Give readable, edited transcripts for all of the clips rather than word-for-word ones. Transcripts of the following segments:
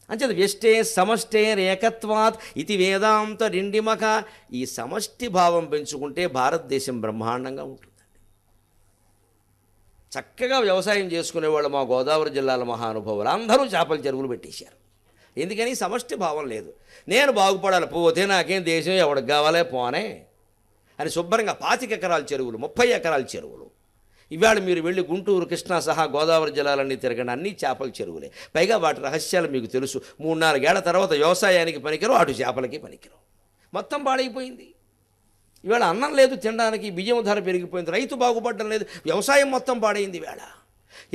అంచేది వ్యష్టే సమష్టే ఇది వేదాంత రిండిమక. ఈ సమష్టి భావం పెంచుకుంటే భారతదేశం బ్రహ్మాండంగా ఉంటుందండి. చక్కగా వ్యవసాయం చేసుకునేవాళ్ళు మా గోదావరి జిల్లాల మహానుభావులు అందరూ చేపల చెరువులు పెట్టేశారు. ఎందుకని? సమష్టి భావం లేదు. నేను బాగుపడాలి, పోతే నాకేం దేశం ఎవడికి కావాలే పోనే అని శుభ్రంగా 25 ఎకరాల చెరువులు, 30 ఎకరాల చెరువులు. ఇవాళ మీరు వెళ్ళి గుంటూరు, కృష్ణా సహా గోదావరి జిల్లాలన్నీ తిరగండి, అన్ని చేపల చెరువులే. పైగా వాటి రహస్యాలు మీకు తెలుసు. 3-4 ఏళ్ల తర్వాత వ్యవసాయానికి పనికిరావు, అటు చేపలకి పనికిరావు. మొత్తం పాడైపోయింది. ఇవాళ అన్నం లేదు తినడానికి, బియ్యం ధర పెరిగిపోయింది, రైతు బాగుపడడం లేదు, వ్యవసాయం మొత్తం పాడైంది. ఇవాళ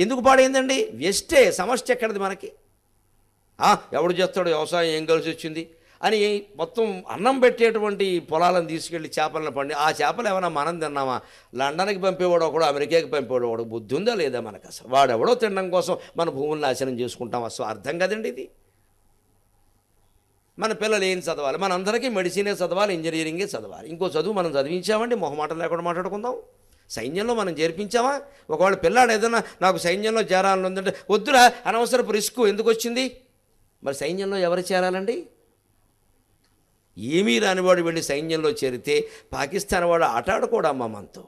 ఎందుకు పాడైందండి? వ్యష్టే సమష్టి ఎక్కడిది మనకి? ఎవడు చేస్తాడు వ్యవసాయం, ఏం కలిసి వచ్చింది అని మొత్తం అన్నం పెట్టేటువంటి పొలాలను తీసుకెళ్ళి చేపలను పండి, ఆ చేపలు ఏమైనా మనం తిన్నామా? లండన్కి పంపేవాడు ఒకడు, అమెరికాకి పంపేవాడు ఒకడు. బుద్ధి ఉందా లేదా మనకు? అసలు వాడెవడో తినడం కోసం మన భూములు నాశనం చేసుకుంటాం. అసలు అర్థం కదండి ఇది. మన పిల్లలు ఏం చదవాలి? మనందరికీ మెడిసినే చదవాలి, ఇంజనీరింగే చదవాలి. ఇంకో చదువు మనం చదివించామండి? మొహమాటం లేకుండా మాట్లాడుకుందాం. సైన్యంలో మనం చేర్పించామా? ఒకవేళ పిల్లాడు ఏదైనా నాకు సైన్యంలో చేరాలని ఉందంటే, వద్దురా, అనవసరపు రిస్క్ ఎందుకు వచ్చింది? మరి సైన్యంలో ఎవరు చేరాలండి? ఏమీ రానివాడు వెళ్ళి సైన్యంలో చేరితే పాకిస్తాన్ వాడు ఆటాడుకోడమ్మా మనతో.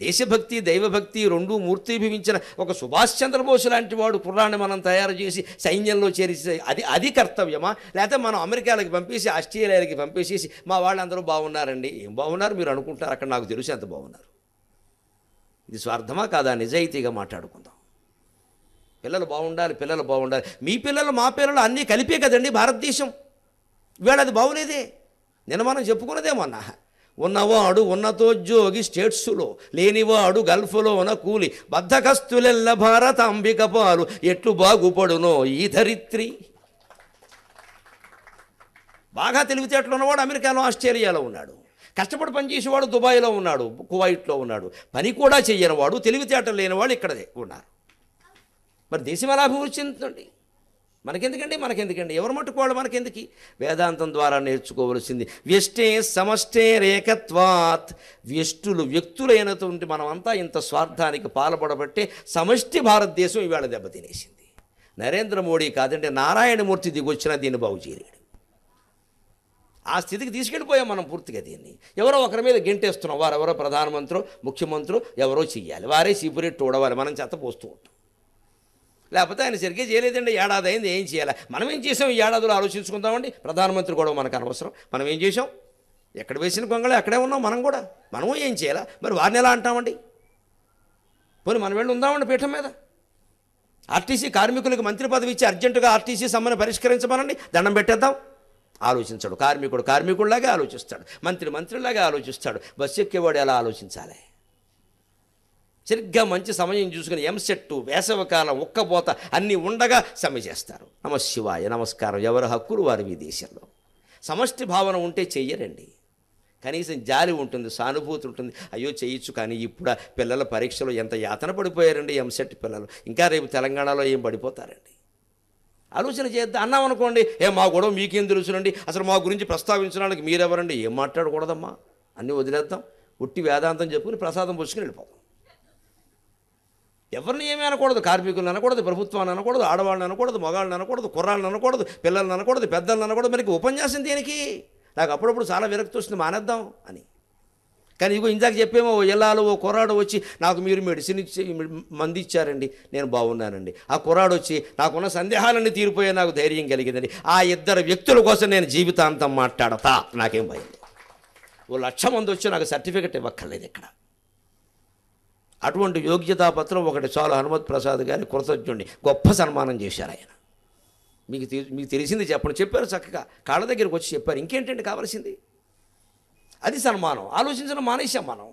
దేశభక్తి, దైవభక్తి రెండూ మూర్తిభవించిన ఒక సుభాష్ చంద్రబోస్ లాంటి వాడు కుర్రాన్ని మనం తయారు చేసి సైన్యంలో చేరిస్తే అది కర్తవ్యమా? లేకపోతే మనం అమెరికాలకి పంపేసి, ఆస్ట్రేలియాలకి పంపేసేసి మా వాళ్ళందరూ బాగున్నారండి? ఏం బాగున్నారు మీరు అనుకుంటారు, అక్కడ నాకు తెలుసు ఎంత బాగున్నారు. ఇది స్వార్థమా కాదా? నిజాయితీగా మాట్లాడుకుందాం. పిల్లలు బాగుండాలి, పిల్లలు బాగుండాలి. మీ పిల్లలు మా పిల్లలు అన్నీ కలిపే కదండి భారతదేశం. ఇవాళ అది బాగులేదే. నిన్న మనం చెప్పుకున్నదేమన్నా, ఉన్నవాడు ఉన్నతోద్యోగి స్టేట్స్లో, లేనివాడు గల్ఫ్లో ఉన్న కూలి, బద్ధకస్తులెల్ల భారతాంబిక పాలు ఎట్లు బాగుపడునో ఈ ధరిత్రి. బాగా తెలివితేటలు ఉన్నవాడు అమెరికాలో, ఆస్ట్రేలియాలో ఉన్నాడు. కష్టపడి పనిచేసేవాడు దుబాయ్లో ఉన్నాడు, కువైట్లో ఉన్నాడు. పని కూడా చెయ్యనివాడు, తెలివితేటలు లేనివాడు ఇక్కడే ఉన్నారు. మరి దేశం ఎలా అభివృద్ధి చెందుతుంది? మనకెందుకండి? ఎవరు మట్టుకోవాలి మనకెందుకు? వేదాంతం ద్వారా నేర్చుకోవలసింది వ్యష్టే సమష్టే రేకత్వాత్. వ్యక్తులైనటువంటి మనమంతా ఇంత స్వార్థానికి పాల్పడబట్టే సమష్టి భారతదేశం ఇవాళ దెబ్బతినేసింది. నరేంద్ర మోడీ కాదంటే నారాయణమూర్తి దిగొచ్చినా దీన్ని బాగు చేయలేడు. ఆ స్థితికి తీసుకెళ్ళిపోయాం మనం పూర్తిగా. దీన్ని ఎవరో ఒకరి మీద గెంటేస్తున్నాం. వారెవరో ప్రధానమంత్రో ముఖ్యమంత్రో ఎవరో చెయ్యాలి, వారే సీపురెట్టు ఊడవాలి, మనం చెత్త పోస్తూ ఉంటాం. లేకపోతే ఆయన సరిగ్గా చేయలేదండి, ఏడాది అయింది, ఏం చేయాలి? మనం ఏం చేసాం ఈ ఏడాదిలో ఆలోచించుకుందామండి. ప్రధానమంత్రి కూడా మనకు అనవసరం. మనం ఏం చేసాం? ఎక్కడ వేసిన కొంగళే అక్కడే ఉన్నాం మనం కూడా. మనము ఏం చేయాలా? మరి వారిని ఎలా అంటామండి? పోనీ మనం వెళ్ళి ఉందామండి పీఠం మీద. ఆర్టీసీ కార్మికులకు మంత్రి పదవి ఇచ్చి అర్జెంటుగా ఆర్టీసీ సమ్మెను పరిష్కరించమనండి, దండం పెట్టేద్దాం. ఆలోచించాడు. కార్మికుడిలాగే ఆలోచిస్తాడు, మంత్రిలాగే ఆలోచిస్తాడు. బస్సు ఎక్కేవాడు ఎలా ఆలోచించాలి? సరిగ్గా మంచి సమయం చూసుకుని ఎంసెట్, వేసవకాలం, ఉక్కపోత అన్నీ ఉండగా సమ్మె చేస్తారు. నమశివాయ, నమస్కారం. ఎవరి హక్కులు వారి ఈ దేశంలో. సమష్టి భావన ఉంటే చెయ్యరండి. కనీసం జాలి ఉంటుంది, సానుభూతి ఉంటుంది. అయ్యో చేయొచ్చు. కానీ ఇప్పుడు పిల్లల పరీక్షలు ఎంత యాతన పడిపోయారండి ఎంసెట్ పిల్లలు. ఇంకా రేపు తెలంగాణలో ఏం పడిపోతారండి. ఆలోచన చేద్దాం. అన్నామనుకోండి, మా గొడవ మీకేం తెలుసునండి, అసలు మా గురించి ప్రస్తావించడానికి మీరెవరండి? ఏం మాట్లాడకూడదమ్మా, అన్నీ వదిలేద్దాం. ఉట్టి వేదాంతం చెప్పుకుని ప్రసాదం పుచ్చుకుని వెళ్ళిపోతాం. ఎవరిని ఏమీ అనకూడదు. కార్మికులను అనకూడదు, ప్రభుత్వాన్ని అనకూడదు, ఆడవాళ్ళని అనకూడదు, మగాళ్ళని అనకూడదు, కుర్రాళ్ళని అనకూడదు, పిల్లల్ని అనకూడదు, పెద్దలను అనకూడదు. మనకి ఉపన్యాసం దేనికి? నాకు అప్పుడప్పుడు చాలా విరక్తి వస్తుంది, మానేద్దాం అని. కానీ ఇగో ఇందాక చెప్పేమో ఎల్లాలో ఓ కుర్రాడు వచ్చి నాకు మీరు మెడిసిన్ ఇచ్చి మంది ఇచ్చారండి, నేను బాగున్నానండి. ఆ కుర్రాడు వచ్చి నాకున్న సందేహాలన్నీ తీరిపోయే నాకు ధైర్యం కలిగిందండి. ఆ ఇద్దరు వ్యక్తుల కోసం నేను జీవితాంతం మాట్లాడతా, నాకేం భయం. ఓ 1,00,000 మంది వచ్చి నాకు సర్టిఫికెట్ ఇవ్వక్కర్లేదు ఇక్కడ. అటువంటి యోగ్యతాపత్రం ఒకటి చాలు. హనుమత్ ప్రసాద్ గారి కృతజ్ఞుడిని గొప్ప సన్మానం చేశారు ఆయన. మీకు తెలిసింది చెప్పండి. చెప్పారు చక్కగా, కాళ్ళ దగ్గరికి వచ్చి చెప్పారు. ఇంకేంటండి కావాల్సింది? అది సన్మానం. ఆలోచించడం మానేశాం మనం.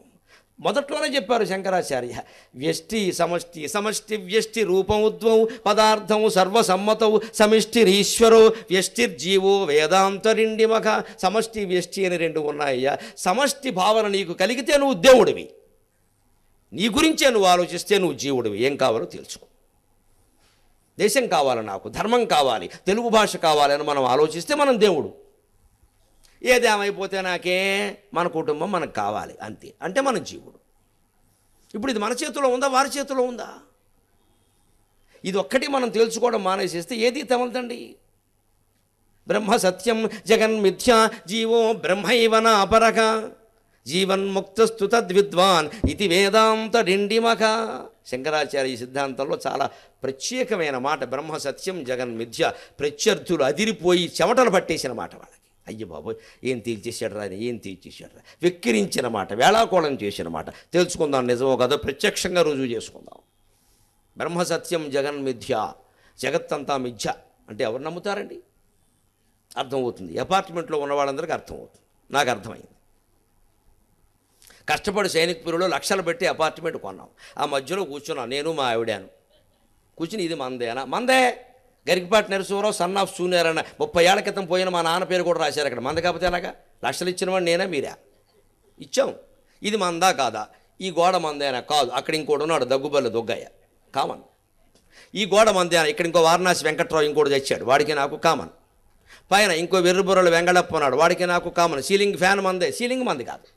మొదట్లోనే చెప్పారు శంకరాచార్య, వ్యష్టి సమష్టి, సమష్టి వ్యష్టి రూపముద్వము పదార్థము సర్వసమ్మతవు సమిష్టిరీశ్వరో వ్యష్టిర్జీవో వేదాంతరిండిమఖ. సమష్టి వ్యష్టి అని 2 ఉన్నాయ్యా. సమష్టి భావన నీకు కలిగితే నువ్వు దేవుడివి. నీ గురించే నువ్వు ఆలోచిస్తే నువ్వు జీవుడివి. ఏం కావాలో తెలుసుకో. దేశం కావాలి, నాకు ధర్మం కావాలి, తెలుగు భాష కావాలి అని మనం ఆలోచిస్తే మనం దేవుడు. ఏదేమైపోతే నాకే, మన కుటుంబం మనకు కావాలి అంతే, అంటే మన జీవుడు. ఇప్పుడు ఇది మన చేతిలో ఉందా, వారి చేతిలో ఉందా? ఇది ఒక్కటి మనం తెలుసుకోవడం మానేసేస్తే ఏది తమలదండి. బ్రహ్మ సత్యం జగన్మిథ్యా జీవో బ్రహ్మైవ నాపరక జీవన్ముక్తస్తు తద్విద్వాన్ ఇది వేదాంత డిండిమక. శంకరాచార్య సిద్ధాంతంలో చాలా ప్రత్యేకమైన మాట. బ్రహ్మ సత్యం జగన్మిథ్య. ప్రత్యర్థులు అదిరిపోయి చెమటలు పట్టేసిన మాట వాళ్ళకి. అయ్య బాబోయ్, ఏం తీర్చేసాడు రా, ఏం తీర్చేసాడు రా, వెక్కిరించిన మాట, వేళాకోళం చేసిన మాట. తెలుసుకుందాం నిజమో కదా, ప్రత్యక్షంగా రుజువు చేసుకుందాం. బ్రహ్మ సత్యం జగన్మిథ్య, జగత్తంతా మిథ్య అంటే ఎవరు నమ్ముతారండి? అర్థమవుతుంది. అపార్ట్మెంట్లో ఉన్న వాళ్ళందరికీ అర్థమవుతుంది. నాకు అర్థమైంది. కష్టపడి సైనిక్పురిలో లక్షలు పెట్టి అపార్ట్మెంట్ కొన్నాం. ఆ మధ్యలో కూర్చున్నాం, నేను మా ఆవిడాను. కూర్చుని ఇది మందేనా? మందే. గరికపాటి నరసింహరావు సన్ ఆఫ్ సూనియర్ అన్న 30 ఏళ్ల క్రితం పోయిన మా నాన్న పేరు కూడా రాశారు అక్కడ. మంద కాకపోతే ఎలాగా? లక్షలు ఇచ్చినవాడు నేనా మీరా? ఇచ్చాం. ఇది మందా కాదా? ఈ గోడ మందేనా? కాదు. అక్కడ ఇంకోటి ఉన్నాడు దగ్గుబల్లి దొగ్గయ్య, కామన్. ఈ గోడ మందేనా? ఇక్కడ ఇంకో వారణాసి వెంకట్రావు ఇంకోటి తెచ్చాడు, వాడికి నాకు కామన్. పైన ఇంకో వెర్రుబుర్రలు వెంగళప్ప ఉన్నాడు, వాడికి నాకు కామన్. సీలింగ్ ఫ్యాన్ మందే, సీలింగ్ మంది కాదు.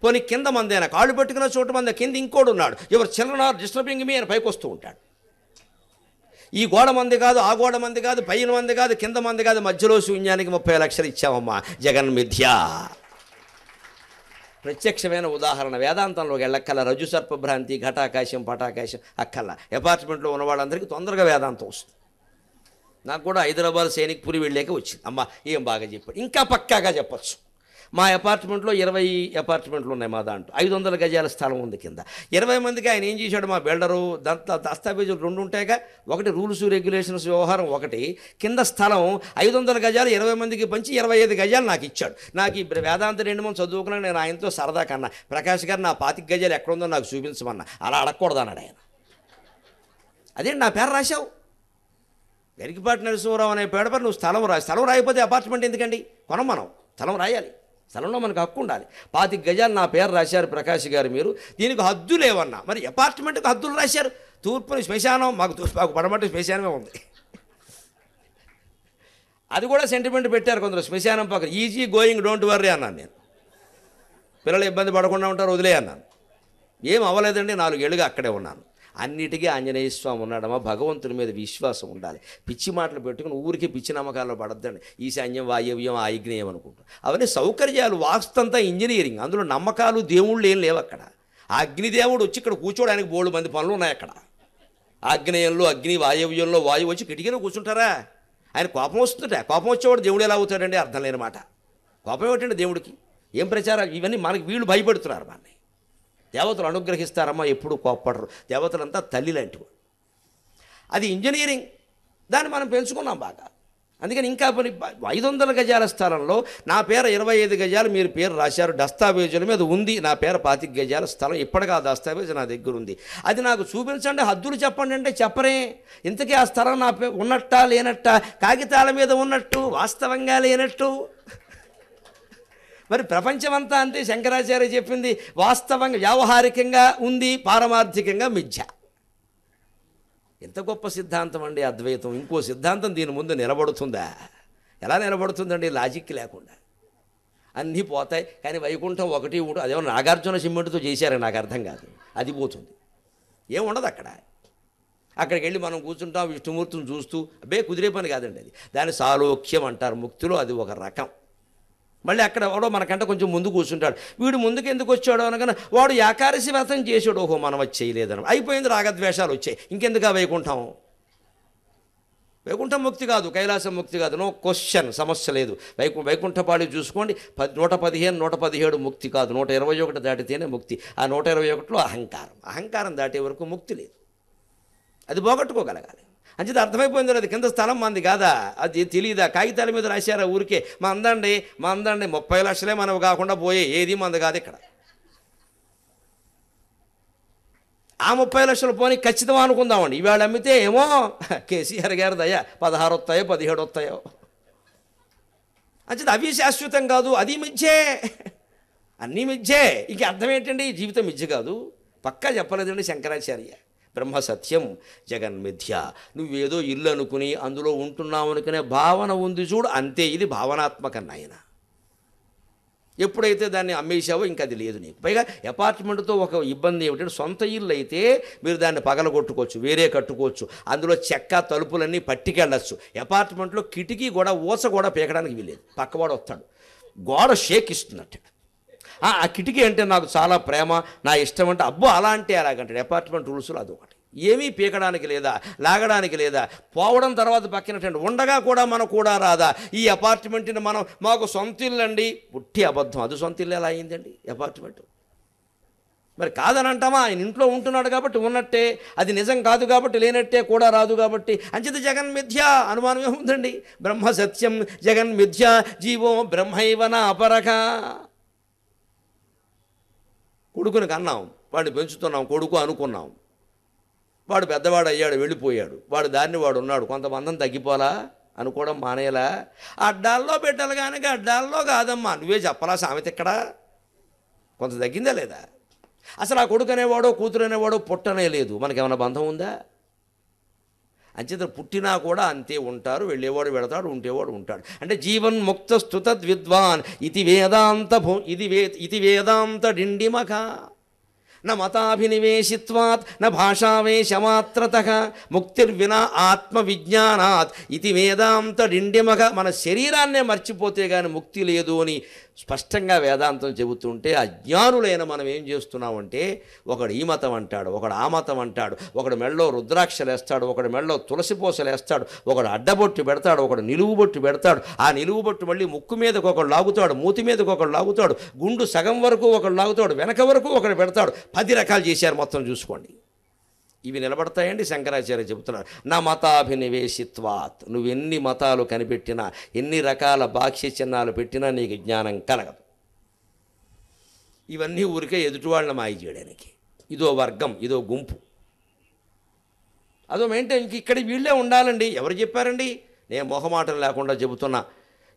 పోనీ కింద మందేనా? కాళ్ళు పెట్టుకున్న చోటు మందే. కింద ఇంకోడు ఉన్నాడు, ఎవరు చిల్డ్రన్ ఆర్ డిస్టర్బింగ్ మీ అని పైకి వస్తూ ఉంటాడు. ఈ గోడ మంది కాదు, ఆ గోడ మంది కాదు, పైన మంది కాదు, కింద మంది కాదు, మధ్యలో శూన్యానికి 30 లక్షలు ఇచ్చామమ్మా. జగన్మిథ్య. ప్రత్యక్షమైన ఉదాహరణ. వేదాంతంలోకి వెళ్ళక్కల రజ్జు సర్పభ్రాంతి, ఘటాకాశం పటాకాశం అక్కల. అపార్ట్మెంట్లో ఉన్న వాళ్ళందరికీ తొందరగా వేదాంతం వస్తుంది. నాకు కూడా హైదరాబాద్ సైనిక్పురి వెళ్ళాక వచ్చింది. అమ్మ ఏం బాగా చెప్పాడు. ఇంకా పక్కాగా చెప్పచ్చు. మా అపార్ట్మెంట్లో 20 అపార్ట్మెంట్లు ఉన్నాయి. మా దాంట్లో 500 గజాల స్థలం ఉంది కింద. 20 మందికి ఆయన ఏం చేశాడు మా బిల్డరు, దస్తావేజులు 2 ఉంటాయిగా. ఒకటి రూల్స్ రెగ్యులేషన్స్ వ్యవహారం, ఒకటి కింద స్థలం 500 గజాలు 20 మందికి పంచి 25 గజాలు నాకు ఇచ్చాడు. నాకు ఈ వేదాంత 2 మంది చదువుకున్నాను. నేను ఆయనతో సరదా కన్నా, ప్రకాష్ గారు నా 25 గజాలు ఎక్కడుందో నాకు చూపించమన్నా. అలా అడగకూడదు అన్నాడు ఆయన. అదేంటి నా పేరు రాశావు? గరికపాటి నరసింహరావు అనే పేడపై నువ్వు స్థలం రాయిపోతే అపార్ట్మెంట్ ఎందుకండి? కొనం మనం స్థలం రాయాలి. స్థలంలో మనకు హక్కు ఉండాలి. 25 గజాలు నా పేరు రాశారు ప్రకాష్ గారు మీరు, దీనికి హద్దు లేవన్నా. మరి అపార్ట్మెంట్కి హద్దులు రాశారు. తూర్పుని శ్మశానం, మాకు పడమటి శ్మశానమే ఉంది. అది కూడా సెంటిమెంట్ పెట్టారు కొందరు. శ్మశానం పక్కన ఈజీ గోయింగ్, డోంట్ వర్రీ అన్నాను నేను. పిల్లలు ఇబ్బంది పడకుండా ఉంటారు, వదిలే అన్నాను. ఏం అవ్వలేదండి, 4 ఏళ్ళుగా అక్కడే ఉన్నాను. అన్నిటికీ ఆంజనేయ స్వామి ఉన్నాడమ్మా. భగవంతుని మీద విశ్వాసం ఉండాలి. పిచ్చి మాటలు పెట్టుకుని ఊరికి పిచ్చి నమ్మకాల్లో పడద్దండి. ఈశాన్యం, వాయవ్యం, ఆగ్నేయం అనుకుంటాం. అవన్నీ సౌకర్యాలు. వాస్తంతా ఇంజనీరింగ్. అందులో నమ్మకాలు దేవుళ్ళు ఏం లేవు అక్కడ. ఆ అగ్నిదేవుడు వచ్చి ఇక్కడ కూర్చోడానికి బోల్డు మంది పనులు ఉన్నాయి అక్కడ. ఆగ్నేయంలో అగ్ని, వాయవ్యంలో వాయువు వచ్చి కిటికీలో కూర్చుంటారా? ఆయన కోపం వస్తుంటే, కోపం వచ్చేవాడు దేవుడు ఎలా అవుతాడండి? అర్థం లేని మాట. కోపం ఏమిటండి దేవుడికి? ఏం ప్రచారాలు ఇవన్నీ? మనకి వీళ్ళు భయపెడుతున్నారు మనని. దేవతలు అనుగ్రహిస్తారమ్మా, ఎప్పుడు కోప్పడరు. దేవతలంతా తల్లి లాంటివి. అది ఇంజనీరింగ్. దాన్ని మనం పెంచుకున్నాం బాగా. అందుకని ఇంకా 500 గజాల స్థలంలో నా పేరు 25 గజాలు మీరు పేరు రాశారు. దస్తావేజుల మీద ఉంది నా పేరు 25 గజాల స్థలం. ఇప్పటికీ ఆ దస్తావేజు నా దగ్గర ఉంది. అది నాకు చూపించండి, హద్దులు చెప్పండి అంటే చెప్పరే. ఇంతకీ ఆ స్థలం నా ఉన్నట్టా లేనట్టా? కాగితాల మీద ఉన్నట్టు, వాస్తవంగా లేనట్టు. మరి ప్రపంచమంతా అంతే. శంకరాచార్య చెప్పింది వాస్తవంగా, వ్యావహారికంగా ఉంది, పారమార్థికంగా మిథ్య. ఎంత గొప్ప సిద్ధాంతం అండి అద్వైతం. ఇంకో సిద్ధాంతం దీని ముందు నిలబడుతుందా? ఎలా నిలబడుతుందండి? లాజిక్ లేకుండా. అన్నీ పోతాయి. కానీ వైకుంఠం ఒకటి ఉంటుంది. అదేమో నాగార్జున సిమెంట్తో చేశారు, నాకు అర్థం కాదు. అది పోతుంది, ఏముండదు అక్కడ. అక్కడికి వెళ్ళి మనం కూర్చుంటాం, విష్ణుమూర్తిని చూస్తూ. అబ్బే కుదిరే పని కాదండి అది. దాన్ని సాలోక్యం అంటారు ముక్తిలో. అది ఒక రకం. మళ్ళీ అక్కడ ఎవడో మనకంటే కొంచెం ముందు కూర్చుంటాడు. వీడు ముందుకు ఎందుకు వచ్చాడో అనగానే వాడు ఏకాదశి వ్రతం చేసాడు. ఓహో మనం వచ్చి చేయలేదని అయిపోయింది. రాగద్వేషాలు వచ్చాయి. ఇంకెందుకు వైకుంఠం? వైకుంఠం ముక్తి కాదు, కైలాసం ముక్తి కాదు. నో క్వశ్చన్, సమస్య లేదు. వైకుంఠపాళి చూసుకోండి. 115, 117 ముక్తి కాదు. 121 దాటితేనే ముక్తి. ఆ 121లో అహంకారం దాటే వరకు ముక్తి లేదు. అది పోగొట్టుకోగలగాలి. అంచేది అర్థమైపోయింది. అది కింద స్థలం మంది కాదా? అది తెలియదా? కాగితాల మీద రాశారా ఊరికే? మా అందండి 30 లక్షలే మనకు కాకుండా పోయే, ఏది మంది కాదు ఇక్కడ. ఆ 30 లక్షలు పోనీ ఖచ్చితం అనుకుందామండి. ఇవాళ అమ్మితే ఏమో కేసీఆర్ గారి దయ 16 వస్తాయో 17 వస్తాయో. అంచేది అవి శాశ్వతం కాదు. అది మిథ్యే, అన్నీ మిథ్యే. ఇంక అర్థం ఏంటండి? జీవితం మిథ్య కాదు. పక్కా చెప్పలేదండి శంకరాచార్య. బ్రహ్మ సత్యం జగన్మిథ్య. నువ్వేదో ఇల్లు అనుకుని అందులో ఉంటున్నావు అనుకునే భావన ఉంది చూడు, అంతే. ఇది భావనాత్మక నాయన. ఎప్పుడైతే దాన్ని అమ్మేసావో ఇంకా అది లేదు నీకు. పైగా అపార్ట్మెంట్తో ఒక ఇబ్బంది ఏమిటంటే, సొంత ఇల్లు అయితే మీరు దాన్ని పగలగొట్టుకోవచ్చు, వేరే కట్టుకోవచ్చు, అందులో చెక్క తలుపులన్నీ పట్టుకెళ్ళచ్చు. అపార్ట్మెంట్లో కిటికీ కూడా ఊస కూడా పీకడానికి వీలేదు, పక్కవాడు వస్తాడు, గోడ షేక్ ఇస్తున్నట్టు. ఆ కిటికీ అంటే నాకు చాలా ప్రేమ, నా ఇష్టం అంటే, అబ్బో అలా అంటే అలాగంటాడు. అపార్ట్మెంట్ రూల్స్లో అదొకటి. ఏమీ పీకడానికి లేదా, లాగడానికి లేదా, పోవడం తర్వాత పక్కనటండి, ఉండగా కూడా మనకు కూడా రాదా ఈ అపార్ట్మెంట్ని మనం, మాకు సొంత ఇల్లు అండి. పుట్టి అబద్ధం, అది సొంత ఇల్లు ఎలా అయిందండి అపార్ట్మెంట్? మరి కాదని అంటామా? ఆయన ఇంట్లో ఉంటున్నాడు కాబట్టి ఉన్నట్టే, అది నిజం కాదు కాబట్టి లేనట్టే, కూడా రాదు కాబట్టి. అంచేత జగన్ మిథ్య, అనుమానం ఏముందండి? బ్రహ్మ సత్యం జగన్ మిథ్య జీవో బ్రహ్మైవన అపరక. కొడుకుని కన్నాం, వాడిని పెంచుతున్నాం, కొడుకు అనుకున్నాం, వాడు పెద్దవాడు అయ్యాడు, వెళ్ళిపోయాడు, వాడు దారిని వాడు ఉన్నాడు, కొంతమందిని తగ్గిపోలా అనుకోవడం మానేలా. అడ్డాల్లో పెట్టాలి కానీ అడ్డాల్లో కాదమ్మా, నువ్వే చెప్పలా సామెత ఇక్కడ. కొంత తగ్గిందా లేదా? అసలు ఆ కొడుకు అనేవాడో కూతురు అనేవాడో పుట్టనే లేదు, మనకేమైనా బంధం ఉందా? అంచేత పుట్టినా కూడా అంతే ఉంటారు, వెళ్ళేవాడు వెళతాడు, ఉంటేవాడు ఉంటాడు. అంటే జీవన్ ముక్త స్తుతద్ విద్వాన్ ఇది వేదాంత ఇది వేదాంత డిండిమఖ న మతాభినివేశిత్వాత్ న భాషావేశమాత్రతః ముక్తిర్వినా ఆత్మవిజ్ఞానాత్ ఇది వేదాంత డిండిమఖ. మన శరీరాన్నే మర్చిపోతే కానీ ముక్తి లేదు అని స్పష్టంగా వేదాంతం చెబుతుంటే, అజ్ఞానులైన మనం ఏం చేస్తున్నామంటే, ఒకడు ఈ మతం అంటాడు, ఒకడు ఆ మతం అంటాడు, ఒకడు మెళ్ళో రుద్రాక్షలు వేస్తాడు, ఒకడు మెళ్ళో తులసిపోసలు వేస్తాడు, ఒకడు అడ్డబొట్టు పెడతాడు, ఒకడు నిలువుబొట్టు పెడతాడు, ఆ నిలువుబొట్టు మళ్ళీ ముక్కు మీదకి ఒకడు లాగుతాడు, మూతి మీదకి ఒకడు లాగుతాడు, గుండు సగం వరకు ఒకడు లాగుతాడు, వెనక వరకు ఒకడు పెడతాడు. 10 రకాలు చేశారు మొత్తం చూసుకోండి. ఇవి నిలబడతాయండి? శంకరాచార్య చెబుతున్నారు, నా మతాభినివేశిత్వాత్. నువ్వు ఎన్ని మతాలు కనిపెట్టినా, ఎన్ని రకాల భాష్య చిహ్నాలు పెట్టినా నీకు జ్ఞానం కలగదు. ఇవన్నీ ఊరికే ఎదుటివాళ్ళని మాయ చేయడానికి. ఇదో వర్గం, ఇదో గుంపు, అదో మెయింటైన్. ఇక్కడ వీళ్ళే ఉండాలండి. ఎవరు చెప్పారండి? నేను మొహమాటం లేకుండా చెబుతున్నా,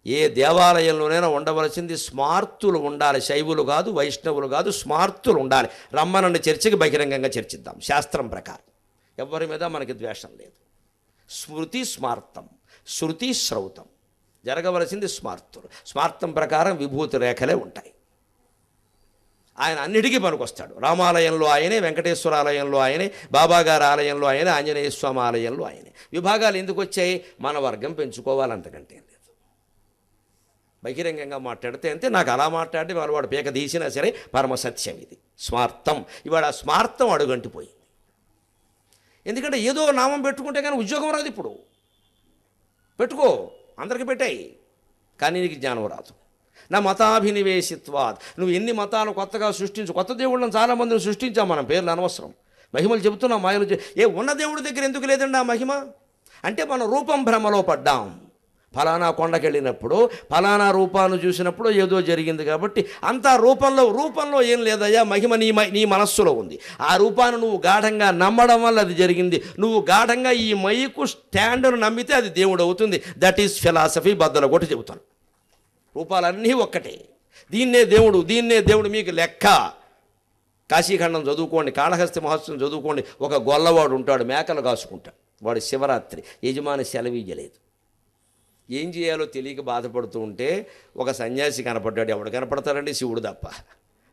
ఏ దేవాలయంలోనైనా ఉండవలసింది స్మార్తులు ఉండాలి. శైవులు కాదు, వైష్ణవులు కాదు, స్మార్తులు ఉండాలి. రమ్మనండి చర్చకి, బహిరంగంగా చర్చిద్దాం శాస్త్రం ప్రకారం. ఎవరి మీద మనకి ద్వేషం లేదు. స్మృతి స్మార్తం, శృతి శ్రౌతం. జరగవలసింది స్మార్తులు. స్మార్తం ప్రకారం విభూతి రేఖలే ఉంటాయి. ఆయన అన్నిటికీ పనికొస్తాడు. రామాలయంలో ఆయనే, వెంకటేశ్వర ఆలయంలో ఆయనే, బాబాగారి ఆలయంలో ఆయనే, ఆంజనేయ స్వామి ఆలయంలో ఆయనే. విభాగాలు ఎందుకు వచ్చాయి? మన వర్గం పెంచుకోవాలంతకంటే లేదు. బహిరంగంగా మాట్లాడితే అంతే. నాకు అలా మాట్లాడి వాడు పీక తీసినా సరే పరమసత్యం ఇది. స్మార్థం. ఇవాళ ఆ స్మార్థం అడుగంటిపోయింది. ఎందుకంటే ఏదో నామం పెట్టుకుంటే కానీ ఉద్యోగం రాదు. ఇప్పుడు పెట్టుకో, అందరికి పెట్టాయి, కానీ నీకు జ్ఞానం రాదు. నా మతాభినివేశిత్వాత్. నువ్వు ఎన్ని మతాలు కొత్తగా సృష్టించు. కొత్త దేవుళ్ళని చాలామందిని సృష్టించాం మనం, పేర్లు అనవసరం. మహిమలు చెబుతున్నాం, మాయలు ఉన్న దేవుడి దగ్గర ఎందుకు లేదండి ఆ మహిమ? అంటే మనం రూపం భ్రమలో పడ్డాం. ఫలానా కొండకి వెళ్ళినప్పుడు ఫలానా రూపాన్ని చూసినప్పుడు ఏదో జరిగింది కాబట్టి అంతా రూపంలో ఏం లేదయ్యా, మహిమ నీ మనస్సులో ఉంది. ఆ రూపాన్ని నువ్వు గాఢంగా నమ్మడం వల్ల అది జరిగింది. నువ్వు గాఢంగా ఈ మైకు స్టాండ్ను నమ్మితే అది దేవుడు అవుతుంది. That is philosophy. బద్దలు కొట్టి చెబుతాను. రూపాలన్నీ ఒక్కటే. దీన్నే దేవుడు మీకు లెక్క. కాశీఖండం చదువుకోండి, కాళహస్తి మహోత్సవం చదువుకోండి. ఒక గొల్లవాడు ఉంటాడు, మేకలు కాసుకుంటాడు. వాడు శివరాత్రి యజమాని సెలవీయలేదు. ఏం చేయాలో తెలియక బాధపడుతూ ఉంటే ఒక సన్యాసి కనపడ్డాడు. ఎవడు కనపడతారండి? శివుడు తప్ప.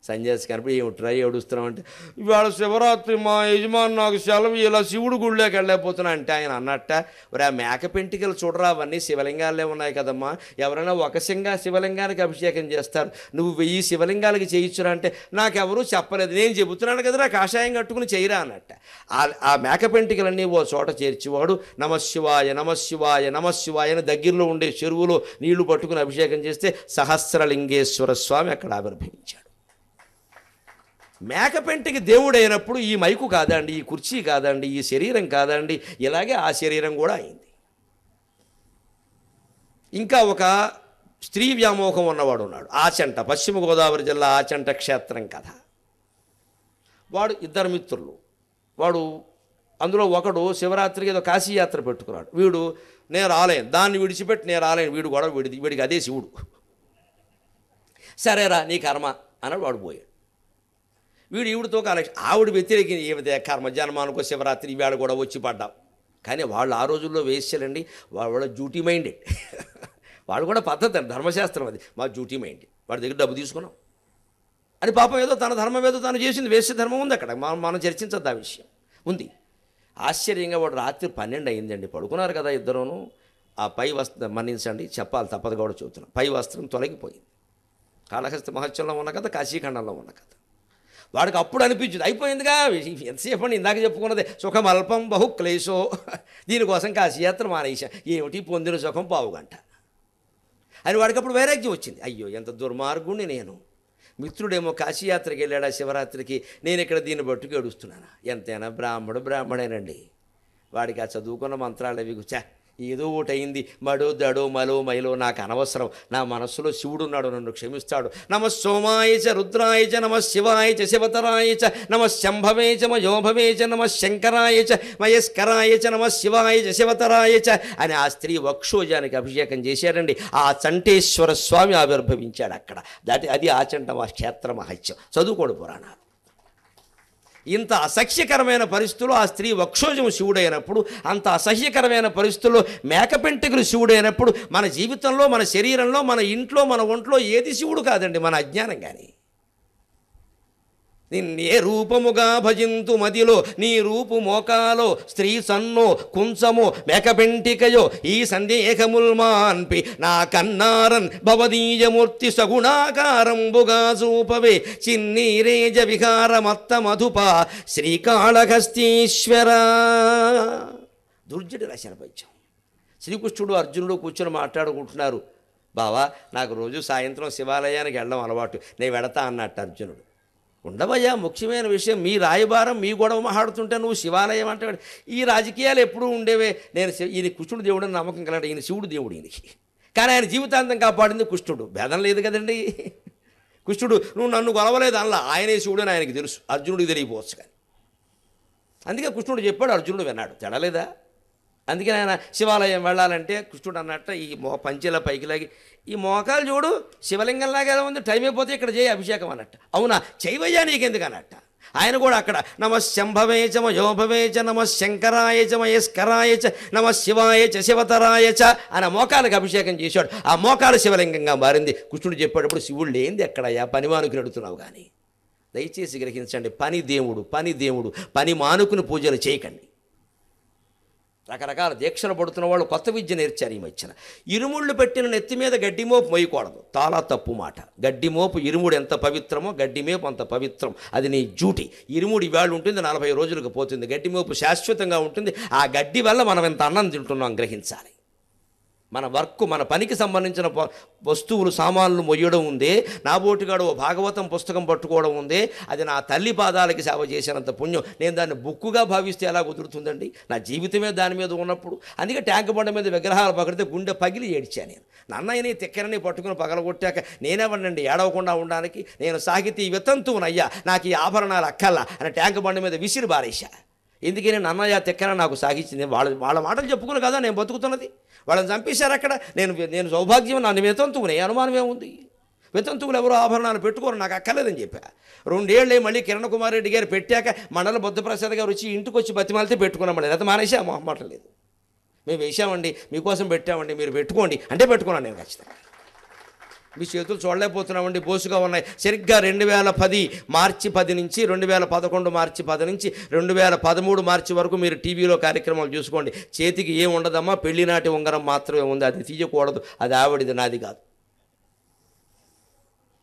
సన్యాసి కనపడి, ఏమిట్రా ఏడుస్తున్నావు అంటే, ఇవాళ శివరాత్రి మా యజమాని నాకు సెలవు, ఇలా శివుడు గుళ్ళోకి వెళ్ళలేకపోతున్నా అంటే ఆయన అన్నట్ట, మరి ఆ మేక పెంటికలు చూడరా, అవన్నీ శివలింగాలే ఉన్నాయి కదమ్మా, ఎవరైనా ఒక శివలింగానికి అభిషేకం చేస్తారు, నువ్వు 1000 శివలింగాలకి చేయించురా అంటే, నాకెవరూ చెప్పలేదు, నేను చెబుతున్నాను కదరా కాషాయం కట్టుకుని చేయరా అన్నట్ట. ఆ మేక పెంటికలన్నీ ఓ చోట చేర్చివాడు నమశివాయ నమశివాయ నమశివాయ అని దగ్గరలో ఉండే చెరువులో నీళ్లు పట్టుకుని అభిషేకం చేస్తే సహస్రలింగేశ్వర స్వామి అక్కడ ఆవిర్భవించాడు. మేకపెంటికి దేవుడైనప్పుడు ఈ మైకు కాదండి, ఈ కుర్చీ కాదండి, ఈ శరీరం కాదండి, ఇలాగే ఆ శరీరం కూడా అయింది. ఇంకా ఒక స్త్రీ వ్యామోహం ఉన్నవాడు ఉన్నాడు. ఆచంట, పశ్చిమ గోదావరి జిల్లా ఆచంట క్షేత్రం కథ. వాడు 2 మిత్రులు. వాడు అందులో ఒకడు శివరాత్రికి ఏదో కాశీయాత్ర పెట్టుకున్నాడు. వీడు నేను రాలేను, దాన్ని విడిచిపెట్టి నేను రాలేను, వీడు కూడా వీడికి అదే శివుడు. సరేరా నీ కర్మ అన్నాడు. వాడు పోయాడు. వీడు ఈవిడితో ఆవిడ వ్యతిరేకి ఏమితే కర్మ, జన్మానుకో శివరాత్రి ఈవేళ కూడా వచ్చి పడ్డాం. కానీ వాళ్ళు ఆ రోజుల్లో వేసాలండి, వాళ్ళ డ్యూటీ మైండెడ్. వాళ్ళు కూడా పద్ధతి, ధర్మశాస్త్రం అది, మా డ్యూటీ మైండెడ్. వాడి దగ్గర డబ్బు తీసుకున్నాం అని పాపం ఏదో తన ధర్మం ఏదో తను చేసింది, వేసే ధర్మం ఉంది అక్కడ, మనం చర్చించద్దు ఆ విషయం ఉంది. ఆశ్చర్యంగా వాడు రాత్రి 12 అయిందండి, పడుకున్నారు కదా ఇద్దరూను. ఆ పై వస్త్రం మన్నించండి చెప్పాలి తప్పదు కూడా చెబుతున్నాను, పై వస్త్రం తొలగిపోయింది. కాళహస్తి మహత్యంలో ఉన్న కథ, కాశీఖండంలో ఉన్న కథ. వాడికి అప్పుడు అనిపించింది అయిపోయిందిగా, ఎంతసేపు అండి ఇందాక చెప్పుకున్నదే, సుఖం అల్పం బహు క్లేశో, దీనికోసం కాశీయాత్ర మానేశా, ఏమిటి పొందిన సుఖం పావుగంట అని వాడికి అప్పుడు వైరాగ్యం వచ్చింది. అయ్యో ఎంత దుర్మార్గుణ్ణి నేను, మిత్రుడేమో కాశీయాత్రకి వెళ్ళాడా శివరాత్రికి, నేను ఇక్కడ దీన్ని బట్టుకు ఏడుస్తున్నాను. ఎంతైనా బ్రాహ్మడేనండి, వాడికి ఆ చదువుకున్న మంత్రాలు అవి చా ఏదో ఒకటి అయింది, మడో దడో మలో మైలో నాకు అనవసరం, నా మనస్సులో శివుడున్నాడు, నన్ను క్షమిస్తాడు. నమ సోమాయ చ రుద్రాయ చ నమ శివాయ చ శివతరాయ చ నమ శంభవే చ మయోభవే చ నమ శంకరాయ చ మయస్కరాయ చ నమ శివాయ చ శివతరాయ చ అని ఆ స్త్రీ వక్షోజానికి అభిషేకం చేశారండి. ఆ చంటేశ్వర స్వామి ఆవిర్భవించాడు అక్కడ. అది ఆచంట క్షేత్ర మహత్యం, చదువుకోడు పురాణాలు. ఇంత అసహ్యకరమైన పరిస్థితుల్లో ఆ స్త్రీ వక్షోజము శివుడైనప్పుడు, అంత అసహ్యకరమైన పరిస్థితుల్లో మేకపెంటికలు శివుడైనప్పుడు, మన జీవితంలో మన శరీరంలో మన ఇంట్లో మన ఒంట్లో ఏది శివుడు కాదండి, మన అజ్ఞానం. కానీ నిన్నే రూపముగా భజింతు మదిలో, నీ రూపు మోకాలో స్త్రీ సన్నో కుంచమో మేకపెంటికయో ఈ సందేహముల్మాన్పి నా కన్నారన్ భవదీయమూర్తి సగుణాకారంబుగా చూపవే చిన్నీరేజ విహారమత్త మధుప శ్రీకాళహస్తీశ్వర. దుర్జటి రచన పద్యం. శ్రీకృష్ణుడు అర్జునుడు కూర్చొని మాట్లాడుకుంటున్నారు. బావా నాకు రోజు సాయంత్రం శివాలయానికి వెళ్ళడం అలవాటు, నేను వెడతా అన్నట్టు అర్జునుడు. ఉండవయ్యా, ముఖ్యమైన విషయం, మీ రాయబారం మీ గొడవ మాట్లాడుతుంటే నువ్వు శివాలయం అంటే, ఈ రాజకీయాలు ఎప్పుడూ ఉండేవే. నేను ఈయన కృష్ణుడు దేవుడని నమ్మకం కలగడం, ఈయన శివుడు దేవుడు ఈయనకి. కానీ ఆయన జీవితాంతం కాపాడింది కృష్ణుడు, భేదం లేదు కదండి. కృష్ణుడు నువ్వు నన్ను గొలవలేదు అనలా, ఆయనే శివుడు అని ఆయనకి తెలుసు, అర్జునుడికి తెలియపోవచ్చు. కానీ అందుకే కృష్ణుడు చెప్పాడు, అర్జునుడు విన్నాడు, తెడలేదా. అందుకని ఆయన శివాలయం వెళ్ళాలంటే కృష్ణుడు అన్నట్ట ఈ పంచెల పైకి లాగి, ఈ మోకాలు చూడు శివలింగంలాగా ఎలా ఉంది, టైం అయిపోతే ఇక్కడ చేయి అభిషేకం అన్నట్టు. అవునా చేయవయ్యా నీకెందుకు అన్నట్ట. ఆయన కూడా అక్కడ నమ శంభవే చ మయోభవే చ నమ శంకరాయ చ మయస్కరాయ చ నమ శివాయ చ శివతరాయ చ అని మోకాలకు అభిషేకం చేశాడు. ఆ మోకాలు శివలింగంగా మారింది. కృష్ణుడు చెప్పేటప్పుడు శివుడు లేనిది ఎక్కడయ్యా, పని మానుకుని అడుగుతున్నావు. కానీ దయచేసి గ్రహించండి, పని దేవుడు, పని మానుకుని పూజలు చేయకండి. రకరకాల దీక్షలు పడుతున్న వాళ్ళు కొత్త విద్య నేర్చారు ఈ మధ్యన. ఇరుముళ్ళు పెట్టిన నెత్తి మీద గడ్డిమోపు మోయకూడదు, చాలా తప్పు మాట. గడ్డిమోపు, ఇరుముడు ఎంత పవిత్రమో గడ్డిమేపు అంత పవిత్రం, అది నీ డ్యూటీ. ఇరుముడు ఇవాళ ఉంటుంది, 40 రోజులకు పోతుంది. గడ్డిమోపు శాశ్వతంగా ఉంటుంది. ఆ గడ్డి వల్ల మనం ఎంత అన్నం తింటున్నాం గ్రహించాలి. మన వర్క్, మన పనికి సంబంధించిన వస్తువులు సామాన్లు మొయ్యడం ఉందే, నాబోటిగాడు ఓ భాగవతం పుస్తకం పట్టుకోవడం ఉందే, అది నా తల్లి పాదాలకి సేవ చేసినంత పుణ్యం. నేను దాన్ని బుక్కుగా భావిస్తే ఎలా కుదురుతుందండి, నా జీవితమే దాని మీద ఉన్నప్పుడు. అందుకే ట్యాంక్ బండ మీద విగ్రహాలు పగిలితే గుండె పగిలి ఏడ్చాను నేను. నన్నయ్యని తిక్కరని పట్టుకుని పగలగొట్టాక నేనేవనండి ఏడవకుండా ఉండడానికి, నేను సాహితీ వితంతువునయ్యా, నాకు ఈ ఆభరణాలు అక్కల్లా అని ట్యాంక్ బండ మీద విసిరి బారేశా. ఎందుకని నన్నయ్య తిక్కన నాకు సాగించింది. వాళ్ళ మాటలు చెప్పుకుని కదా నేను బతుకుతున్నది. వాళ్ళని చంపేశారు అక్కడ. నేను సౌభాగ్యం, నన్ను వితంతువునే, అనుమానం ఏముంది. వితంతువులు ఎవరో ఆభరణాలు పెట్టుకోరు, నాకు అక్కర్లేదని చెప్పా. 2 ఏళ్ళే మళ్ళీ కిరణ్ కుమార్ రెడ్డి గారు పెట్టాక మండల బుద్ధప్రసాద్ గారు వచ్చి ఇంటికి వచ్చి బతిమాలితే పెట్టుకున్నామండి. అయితే మానేసా, మొహమాట లేదు. మేము వేసామండి, మీకోసం పెట్టామండి, మీరు పెట్టుకోండి అంటే పెట్టుకున్నాను నేను ఖచ్చితంగా. మీ చేతులు చూడలేకపోతున్నామండి, బోసుగా ఉన్నాయి. సరిగ్గా 2010 మార్చి 10 నుంచి 2011 మార్చి 10 నుంచి 2013 మార్చి వరకు మీరు టీవీలో కార్యక్రమాలు చూసుకోండి. చేతికి ఏం ఉండదమ్మా, పెళ్లినాటి ఉంగరం మాత్రమే ఉంది, అది తీయకూడదు, అది ఆవిడిది, నాది కాదు.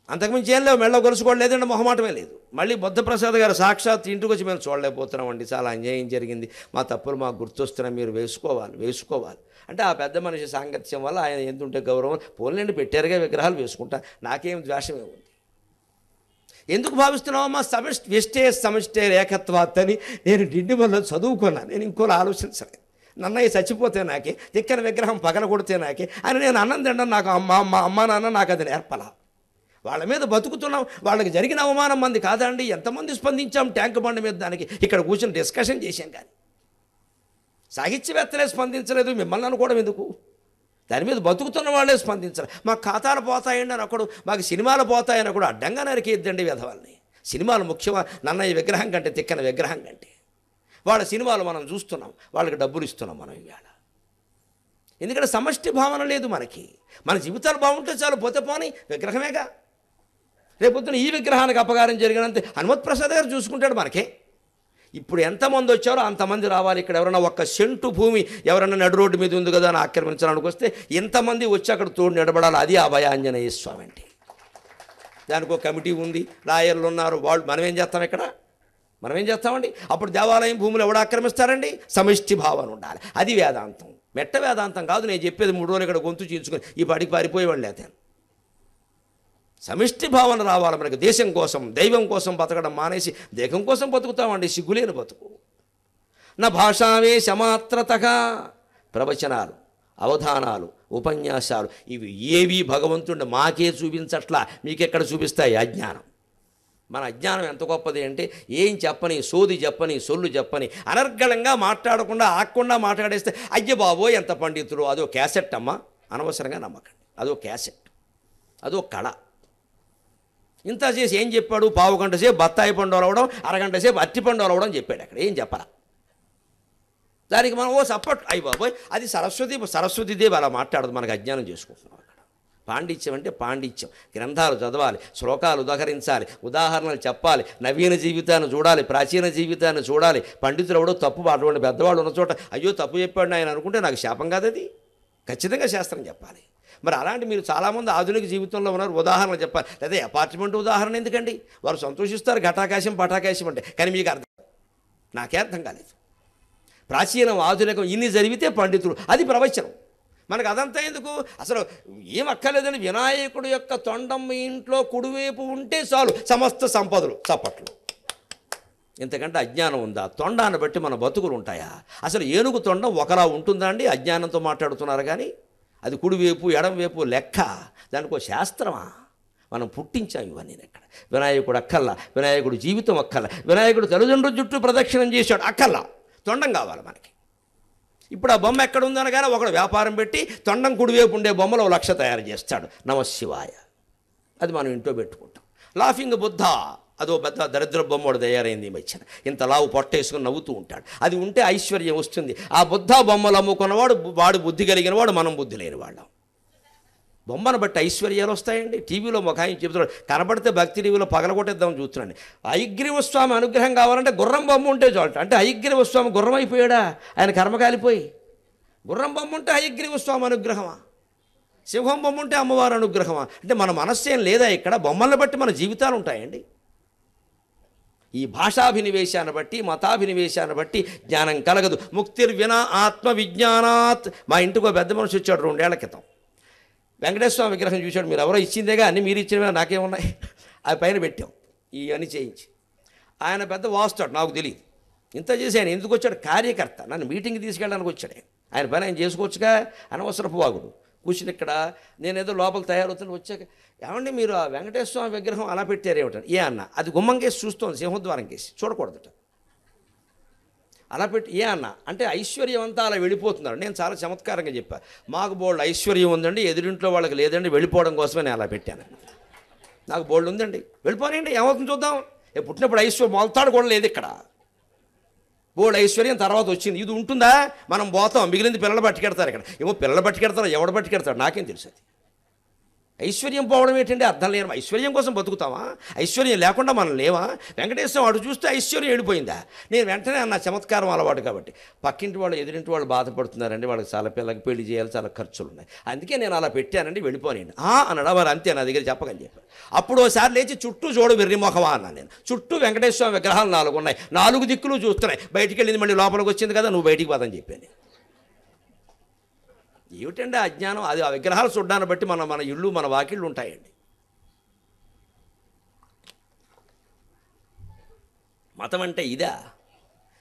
అంతకుమించి ఏం లేవు, మెళ్ళ గొలుసుకోవడం లేదండి, మొహమాటమే లేదు. మళ్ళీ బుద్ధప్రసాద్ గారు సాక్షాత్ ఇంటికి వచ్చి మేము చూడలేకపోతున్నామండి, చాలా అన్యాయం జరిగింది, మా తప్పులు మాకు గుర్తొస్తున్నాయి, మీరు వేసుకోవాలి అంటే ఆ పెద్ద మనిషి సాంగత్యం వల్ల ఆయన ఎందుంటే గౌరవం, పోలేండి పెట్టారుగా విగ్రహాలు వేసుకుంటా, నాకేం ద్వేషమే ఉంది. ఎందుకు భావిస్తున్నావమ్మా సమష్టే ఏకత్వాత్ అని. నేను డిండి వల్ల చదువుకున్నాను, నేను ఇంకోలా ఆలోచించలేదు. నన్నయ్య చచ్చిపోతే నాకే, తిక్కన విగ్రహం పగల కొడితే నాకే అని నేను అన్నం తినడం నాకు అమ్మ నాన్న నాకు అది నేర్పలా. వాళ్ళ మీద బతుకుతున్నాం, వాళ్ళకి జరిగిన అవమానం మంది కాదా అండి? ఎంతమంది స్పందించాం ట్యాంక్ బండి మీద, దానికి ఇక్కడ కూర్చొని డిస్కషన్ చేశాం. కానీ సాహిత్యవేత్తలే స్పందించలేదు, మిమ్మల్ని అనుకోవడం ఎందుకు? దాని మీద బతుకుతున్న వాళ్ళే స్పందించాలి. మాకు ఖాతాలు పోతాయండి అని ఒకడు, మాకు సినిమాలు పోతాయని ఒకడు అడ్డంగా నరికేద్దండి విధవాళ్ళని. సినిమాలు ముఖ్యమా నన్నయ్య విగ్రహం కంటే, తిక్కన విగ్రహం కంటే? వాళ్ళ సినిమాలు మనం చూస్తున్నాం, వాళ్ళకి డబ్బులు ఇస్తున్నాం మనం ఇవాళ. ఎందుకంటే సమష్టి భావన లేదు మనకి. మన జీవితాలు బాగుంటే చాలు, పోతే పోనీ విగ్రహమేగా. రేపొద్దున ఈ విగ్రహానికి అపకారం జరిగినంతే హనుమత్ ప్రసాద్ గారు చూసుకుంటాడు మనకే. ఇప్పుడు ఎంతమంది వచ్చారో అంతమంది రావాలి. ఇక్కడ ఎవరైనా ఒక్క సెంటు భూమి ఎవరైనా నడు రోడ్డు మీద ఉంది కదా అని ఆక్రమించడానికి వస్తే ఎంతమంది వచ్చి అక్కడ తోడు నిలబడాలి. అది అభయాంజనేయ స్వామి అంటే. దానికి ఒక కమిటీ ఉంది, లాయర్లు ఉన్నారు. వాళ్ళు మనం ఏం చేస్తాం ఇక్కడ? మనం ఏం చేస్తామండి? అప్పుడు దేవాలయం భూములు ఎవడు ఆక్రమిస్తారండి? సమిష్టి భావన ఉండాలి. అది వేదాంతం. మెట్ట వేదాంతం కాదు నేను చెప్పేది. 3 రోజులు ఇక్కడ గొంతు చీల్చుకొని ఈ పాటికి పారిపోయేవాళ్ళు లేతే. సమిష్టి భావన రావాలి మనకి. దేశం కోసం దైవం కోసం బతకడం మానేసి దేహం కోసం బతుకుతామండి. సిగ్గులేని బతుకు. నా భాషావేశమాత్రతగా ప్రవచనాలు, అవధానాలు, ఉపన్యాసాలు ఇవి ఏవి భగవంతుడిని మాకే చూపించట్లా. మీకెక్కడ చూపిస్తాయి? అజ్ఞానం. మన అజ్ఞానం ఎంత గొప్పది అంటే ఏం చెప్పని, సోది చెప్పని, సొల్లు చెప్పని, అనర్గళంగా మాట్లాడకుండా ఆకుండా మాట్లాడేస్తే అయ్య బాబోయ్ ఎంత పండితుడు. అదో క్యాసెట్ అమ్మా, అనవసరంగా నమ్మకండి. అదో క్యాసెట్, అదో కళ. ఇంత చేసి ఏం చెప్పాడు? పావు గంట సేపు బత్తాయి పండు అలవడం, అరగంట సేపు అరటిపండు అలవడం చెప్పాడు. అక్కడ ఏం చెప్పరా? దానికి మనం సపోర్ట్ అయ్యి బాబోయ్ అది సరస్వతీదేవి అలా మాట్లాడదు. మనకు అజ్ఞానం చేసుకుంటున్నాం. అక్కడ పాండిత్యం అంటే పాండిత్యం. గ్రంథాలు చదవాలి, శ్లోకాలు ఉదహరించాలి, ఉదాహరణలు చెప్పాలి, నవీన జీవితాన్ని చూడాలి, ప్రాచీన జీవితాన్ని చూడాలి. పండితులు ఎవడో తప్పు అటువంటి పెద్దవాళ్ళు ఉన్న చోట అయ్యో తప్పు చెప్పాడు ఆయన అనుకుంటే నాకు శాపం కాదది. ఖచ్చితంగా శాస్త్రం చెప్పాలి. మరి అలాంటి మీరు చాలామంది ఆధునిక జీవితంలో ఉన్నారు. ఉదాహరణలు చెప్పాలి. లేదా అపార్ట్మెంట్ ఉదాహరణ ఎందుకండి? వారు సంతోషిస్తారు ఘటాకాశం పటాకాశం అంటే. కానీ మీకు నాకే అర్థం కాలేదు. ప్రాచీనం ఆధునికం ఇన్ని జరిగితే పండితులు, అది ప్రవచనం. మనకు అదంతా ఎందుకు? అసలు ఏం అక్కర్లేదని వినాయకుడు యొక్క తొండం మీ ఇంట్లో కుడివైపు ఉంటే చాలు సమస్త సంపదలు చప్పట్లు. ఇంతకంటే అజ్ఞానం ఉందా? తొండాన్ని బట్టి మన బతుకులు ఉంటాయా? అసలు ఏనుగు తొండం ఒకలా ఉంటుందా అండి? అజ్ఞానంతో మాట్లాడుతున్నారు. కానీ అది కుడివైపు ఎడంవైపు లెక్క. దానికో శాస్త్రమా? మనం పుట్టించాం ఇవన్నీ. ఎక్కడ వినాయకుడు అక్కల్లా, వినాయకుడు జీవితం అక్కల్లా, వినాయకుడు తల్లిదండ్రుల చుట్టూ ప్రదక్షిణం చేశాడు అక్కల్లా. తొండం కావాలి మనకి. ఇప్పుడు ఆ బొమ్మ ఎక్కడ ఉందనగానే ఒకడు వ్యాపారం పెట్టి తొండం కుడివైపు ఉండే బొమ్మలో 1,00,000 తయారు చేస్తాడు. నమశివాయ. అది మనం ఇంట్లో పెట్టుకుంటాం. లాఫింగ్ బుద్ధ అదో పెద్ద దరిద్ర బొమ్మడు తయారైంది ఈ మధ్యన. ఇంత లావు పొట్టేసుకుని నవ్వుతూ ఉంటాడు. అది ఉంటే ఐశ్వర్యం వస్తుంది. ఆ బుద్ధ బొమ్మలు అమ్ముకున్నవాడు వాడు బుద్ధి కలిగిన వాడు, మనం బుద్ధి లేని వాళ్ళం. బొమ్మను బట్టి ఐశ్వర్యాలు వస్తాయండి. టీవీలో ఒక ఆయన చెబుతున్నాడు, కనబడితే భక్తి టీవీలో పగలగొట్టేద్దామని చూస్తున్నాండి. హయగ్రీవ స్వామి అనుగ్రహం కావాలంటే గుర్రం బొమ్మ ఉంటే చాలు. అంటే హయగ్రీవ స్వామి గుర్రం అయిపోయాడా? ఆయన కర్మ కాలిపోయి. గుర్రం బొమ్మ ఉంటే హయగ్రీవ స్వామి అనుగ్రహమా? సింహం బొమ్మ ఉంటే అమ్మవారు అనుగ్రహమా? అంటే మన మనస్సు ఏం లేదా ఇక్కడ? బొమ్మలను బట్టి మన జీవితాలు ఉంటాయండి. ఈ భాషాభినివేశాన్ని బట్టి, మతాభినివేశాన్ని బట్టి జ్ఞానం కలగదు. ముక్తిర్వినా ఆత్మ విజ్ఞానాత్. మా ఇంటికి ఒక పెద్ద మనిషి వచ్చాడు 2 ఏళ్ల క్రితం. వెంకటేశ్వర స్వామి విగ్రహం చూశాడు. మీరు ఎవరో ఇచ్చిందేగా, అన్నీ మీరు ఇచ్చినవే, నాకేమున్నాయి? అది పైన పెట్టాం ఇవన్నీ చేయించి. ఆయన పెద్ద వాస్తాడు, నాకు తెలియదు. ఇంత చేసి ఆయన ఎందుకు వచ్చాడు? కార్యకర్త. నన్ను మీటింగ్కి తీసుకెళ్ళడానికి వచ్చాడు. ఆయన పని ఆయన చేసుకోవచ్చుగా. అనవసరపు వాగుడు. కూర్చుని ఇక్కడ నేనేదో లోపల తయారవుతాను. వచ్చాక ఏమండి మీరు ఆ వెంకటేశ్వర స్వామి విగ్రహం అలా పెట్టారేమిటని. ఏ అన్న? అది గుమ్మం కేసి చూస్తోంది, సింహద్వారం కేసి చూడకూడదుట. అలా పెట్టి ఏ అన్న అంటే ఐశ్వర్యం అంతా అలా వెళ్ళిపోతున్నారు. నేను చాలా చమత్కారంగా చెప్పాను. మాకు బోల్డ్ ఐశ్వర్యం ఉందండి, ఎదురింట్లో వాళ్ళకి లేదండి, వెళ్ళిపోవడం కోసమే నేను అలా పెట్టాను. నాకు బోల్డ్ ఉందండి, వెళ్ళిపోనండి, ఏమవుతుంది చూద్దాం. పుట్టినప్పుడు ఐశ్వర్యం మొలతాడు కూడా లేదు ఇక్కడ. బోల్డ్ ఐశ్వర్యం తర్వాత వచ్చింది. ఇది ఉంటుందా? మనం పోతాం, మిగిలింది పిల్లలు పట్టుకెడతారు. ఇక్కడ ఏమో పిల్లలు పట్టుకెడతారు, ఎవడు పట్టుకెడతాడు నాకేం తెలుసు. అది ఐశ్వర్యం పోవడం ఏంటంటే అర్థం లేని. ఐశ్వర్యం కోసం బతుకుతామా? ఐశ్వర్యం లేకుండా మనం లేవా? వెంకటేశ్వరం అటు చూస్తే ఐశ్వర్యం వెళ్ళిపోయిందా? నేను వెంటనే అన్న చమత్కారం అలవాటు కాబట్టి. పక్కింటి వాళ్ళు ఎదురింటి వాళ్ళు బాధపడుతున్నారండి, వాళ్ళకి చాలా పిల్లలకి పెళ్లి చేయాలి, చాలా ఖర్చులు ఉన్నాయి, అందుకే నేను అలా పెట్టానండి, వెళ్ళిపోనండి అనడా. మరి అంతే, నా దగ్గర చెప్పకని చెప్పాను. అప్పుడు ఒకసారి లేచి చుట్టూ చూడు వెర్రిమొఖమా అన్నాను నేను. చుట్టూ వెంకటేశ్వర విగ్రహాలు 4 ఉన్నాయి, 4 దిక్కులు చూస్తున్నాయి. బయటికి వెళ్ళింది మళ్ళీ లోపలికి వచ్చింది కదా, నువ్వు బయటికి పోదని చెప్పాను. ఏమిటండి అజ్ఞానం? అది ఆ విగ్రహాలు చూడ్డాన్ని బట్టి మన ఇళ్ళు మన వాకిళ్ళు ఉంటాయండి. మతం అంటే ఇదా?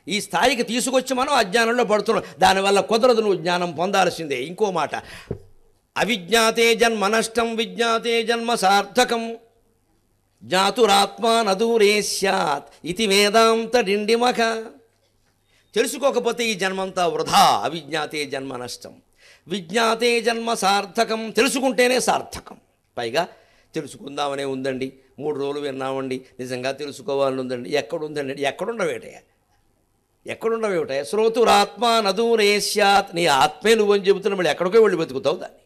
ఈ స్థాయికి తీసుకొచ్చి మనం అజ్ఞానంలో పడుతున్నాం. దానివల్ల కుదరదు, నువ్వు జ్ఞానం పొందాల్సిందే. ఇంకో మాట, అవిజ్ఞాతే జన్మ నష్టం, విజ్ఞాతే జన్మ సార్థకం, జ్ఞాతురాత్మా నదూరే స్యాత్ ఇది వేదాంత డిండిమఖ. తెలుసుకోకపోతే ఈ జన్మంతా వృధా. అవిజ్ఞాతే జన్మ నష్టం, విజ్ఞాతే జన్మ సార్థకం. తెలుసుకుంటేనే సార్థకం. పైగా తెలుసుకుందామనే ఉందండి, 3 రోజులు విన్నామండి, నిజంగా తెలుసుకోవాలని ఉందండి. ఎక్కడుందండి? ఎక్కడుండవేమిటాయ? శ్రోతురాత్మా నదూరే స్యాత్. నీ ఆత్మే నువ్వని చెబుతున్నా మళ్ళీ ఎక్కడికో వెళ్ళి బతుకుతావు దాన్ని.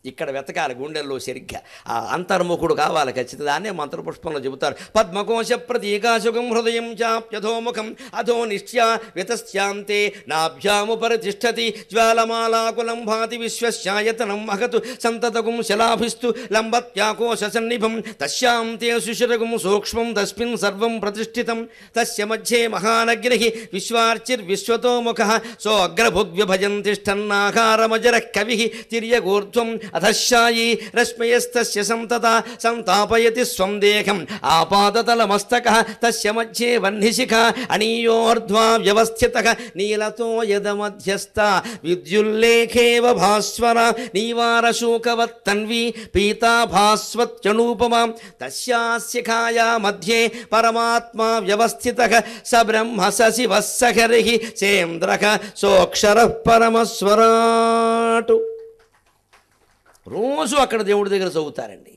ఇక్కడ వెతకాలి గుండెల్లో సరిగ్గా ఆ అంతర్ముఖుడు కావాలి ఖచ్చితంగా. దాన్నే మంత్రపుష్పంలో చెబుతారు. పద్మకోశ ప్రతీకాశుకం హృదయం చాప్యధోముఖం అధో నిశ్చ్యా వితశ్చాంతే నాభ్యాముపరితిష్టతి జ్వాలమాలాకులం భాతి విశ్వస్యాయతనం మహతు సంతతగుం శలాభిస్తు లంబత్యాకోశ సన్నిభం తస్యాంతే సుశిరగుం సూక్ష్మం తస్మిన్ సర్వం ప్రతిష్ఠితం తస్య మధ్యే మహానగ్ని విశ్వార్చిర్విశ్వతోముఖః సోగ్రభుగ్వ్యభజన్ తిష్టన్నాకారమజరః కవిః తిర్యగూర్ధ్వం అధశాయి రశ్మయస్తస్య సంతత సంతాపయతి స్వం దేహం ఆపాదతలమస్తకః తస్య మధ్యే వహ్నిశిఖ అణీయోర్ధ్వా వ్యవస్థితః నీలతో యదమధ్యస్థ విద్యుల్లేఖేవ భాస్వర నీవారశూకవత్తన్వి పీతాభాస్వత్యనూపమా తస్యాశిఖాయా మధ్యే పరమాత్మా వ్యవస్థితః స బ్రహ్మ స శివః స హరిః సేంద్రః సోక్షరః పరమస్వరాటు. రోజు అక్కడ దేవుడి దగ్గర చదువుతారండి.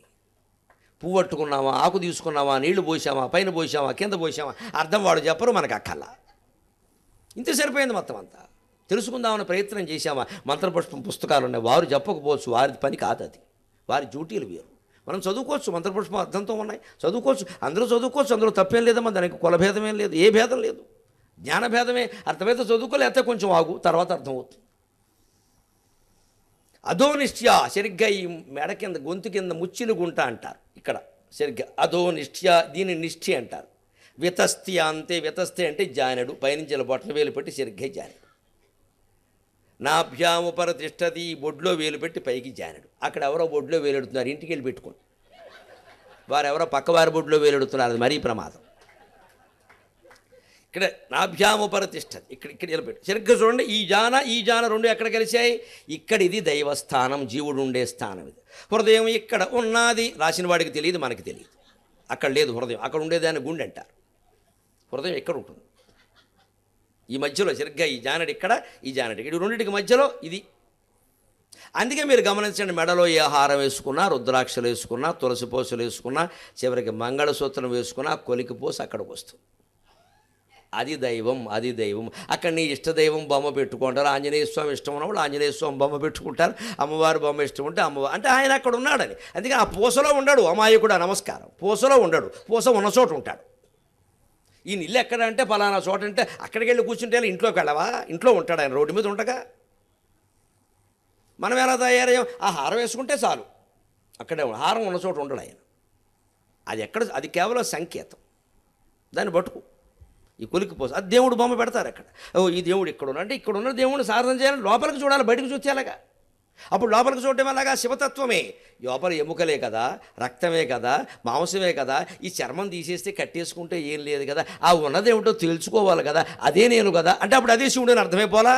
పువ్వు పట్టుకున్నామా, ఆకు తీసుకున్నామా, నీళ్లు పోసామా, పైన పోసామా, కింద పోసామా, అర్థం వాడు చెప్పరు, మనకు అక్కల్లా. ఇంత సరిపోయింది మొత్తం అంతా. తెలుసుకుందామని ప్రయత్నం చేశామా, మంత్రపుష్పం పుస్తకాలు ఉన్నాయి, వారు చెప్పకపోవచ్చు, వారి పని కాదు అది, వారి డ్యూటీలు వేరు. మనం చదువుకోవచ్చు, మంత్రపుష్పం అర్థంతో ఉన్నాయి, చదువుకోవచ్చు, అందరూ చదువుకోవచ్చు, అందులో తప్పేం లేదమ్మా, దానికి కులభేదమేం లేదు, ఏ భేదం లేదు, జ్ఞానభేదమే. అర్థమైతే చదువుకోలేకపోతే కొంచెం ఆగు, తర్వాత అర్థమవుతుంది. అధోనిష్ట్య సరిగ్గా ఈ మెడ కింద గొంతు కింద ముచ్చిలు గుంట అంటారు ఇక్కడ సరిగ్గా అధోనిష్ట్య, దీని నిష్ఠి అంటారు. వితస్తి అంతే, వితస్తి అంటే జానెడు, పైనుంచి ఇలా బొట్టన వేలు పెట్టి సరిగ్గా జానెడు. నాభ్యాముపరతిష్టతి, బొడ్లో వేలు పెట్టి పైకి జానెడు. అక్కడ ఎవరో బొడ్లో వేలెడుతున్నారు, ఇంటికి వెళ్ళి పెట్టుకోండి. వారెవరో పక్కవారి బొడ్లో వేలెడుతున్నారు, అది మరీ ప్రమాదం. ఇక్కడ నాభ్యాముపరతిష్టతి, ఇక్కడ నిలబెట్టు సరిగ్గా చూడండి. ఈ జాన రెండు ఎక్కడ కలిశాయి? ఇక్కడ ఇది దైవస్థానం, జీవుడు ఉండే స్థానం ఇది. హృదయం ఇక్కడ ఉన్నది, రాసిన వాడికి తెలియదు, మనకి తెలియదు. అక్కడ లేదు హృదయం, అక్కడ ఉండేదాన్ని గుండె అంటారు. హృదయం ఎక్కడ ఉంటుంది? ఈ మధ్యలో సరిగ్గా ఈ జానడి ఇక్కడ, ఈ జానడి ఇక్కడ, రెండింటికి మధ్యలో ఇది. అందుకే మీరు గమనించండి, మెడలో ఏ హారం వేసుకున్నా, రుద్రాక్షలు వేసుకున్నా, తులసి పోసలు వేసుకున్నా, చివరికి మంగళసూత్రం వేసుకున్నా, కొలికి పోసి అక్కడికి వస్తుంది. అది దైవం, అది దైవం. అక్కడ నీ ఇష్టదైవం బొమ్మ పెట్టుకుంటారు. ఆంజనేయ స్వామి ఇష్టం ఉన్నప్పుడు ఆంజనేయ స్వామి బొమ్మ పెట్టుకుంటారు, అమ్మవారి బొమ్మ ఇష్టం ఉంటే అమ్మవారు, అంటే ఆయన అక్కడ ఉన్నాడని. అందుకే ఆ పూసలో ఉండడు అమాయకుడు, నమస్కారం, పూసలో ఉండడు, పూస ఉన్న చోట ఉంటాడు. ఈయన ఇల్లు ఎక్కడ అంటే ఫలానా చోట అంటే అక్కడికి వెళ్ళి కూర్చుంటే ఇంట్లోకి వెళ్ళవా? ఇంట్లో ఉంటాడు ఆయన, రోడ్డు మీద ఉండగా. మనం ఎలా తయారయ్యాం? ఆ హారం వేసుకుంటే చాలు, అక్కడే హారం ఉన్న చోట ఉండడు ఆయన. అది ఎక్కడ? అది కేవలం సంకేతం, దాన్ని పట్టుకు. ఈ కొలికి పోసు, అది దేవుడు బొమ్మ పెడతారు అక్కడ. ఓ ఈ దేవుడు ఇక్కడ ఉన్నాడు అంటే ఇక్కడ ఉన్న దేవుడిని సాధన చేయాలి, లోపలికి చూడాలి, బయటకు చూసేలాగా. అప్పుడు లోపలికి చూడటం అలాగా శివతత్వమే. లోపల ఎముకలే కదా, రక్తమే కదా, మాంసమే కదా. ఈ చర్మం తీసేస్తే కట్టేసుకుంటే ఏం లేదు కదా, ఆ ఉన్నదేమిటో తెలుసుకోవాలి కదా, అదే నేను కదా అంటే అప్పుడు అదే శివుడు అని అర్థమైపోలా.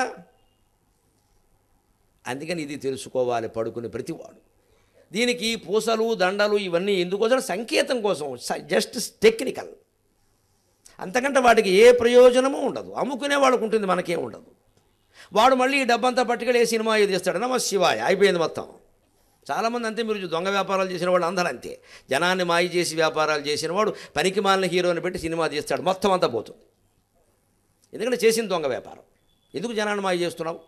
అందుకని ఇది తెలుసుకోవాలి పడుకుని ప్రతివాడు. దీనికి పూసలు దండలు ఇవన్నీ ఎందుకోసం? సంకేతం కోసం, జస్ట్ టెక్నికల్. అంతకంటే వాడికి ఏ ప్రయోజనము ఉండదు. అమ్ముకునే వాడికి ఉంటుంది, మనకేం ఉండదు. వాడు మళ్ళీ ఈ డబ్బంతా పట్టుకెళ్ళి ఏ సినిమా ఇది ఇస్తాడు, నమ శివాయ, అయిపోయింది మొత్తం. చాలామంది అంతే, మీరు దొంగ వ్యాపారాలు చేసిన వాళ్ళు అందరూ అంతే. జనాన్ని మాయ చేసి వ్యాపారాలు చేసిన వాడు పనికి మాలిన హీరోని పెట్టి సినిమా తీస్తాడు, మొత్తం అంతా పోతుంది. ఎందుకంటే చేసిన దొంగ వ్యాపారం. ఎందుకు జనాన్ని మాయ చేస్తున్నావు?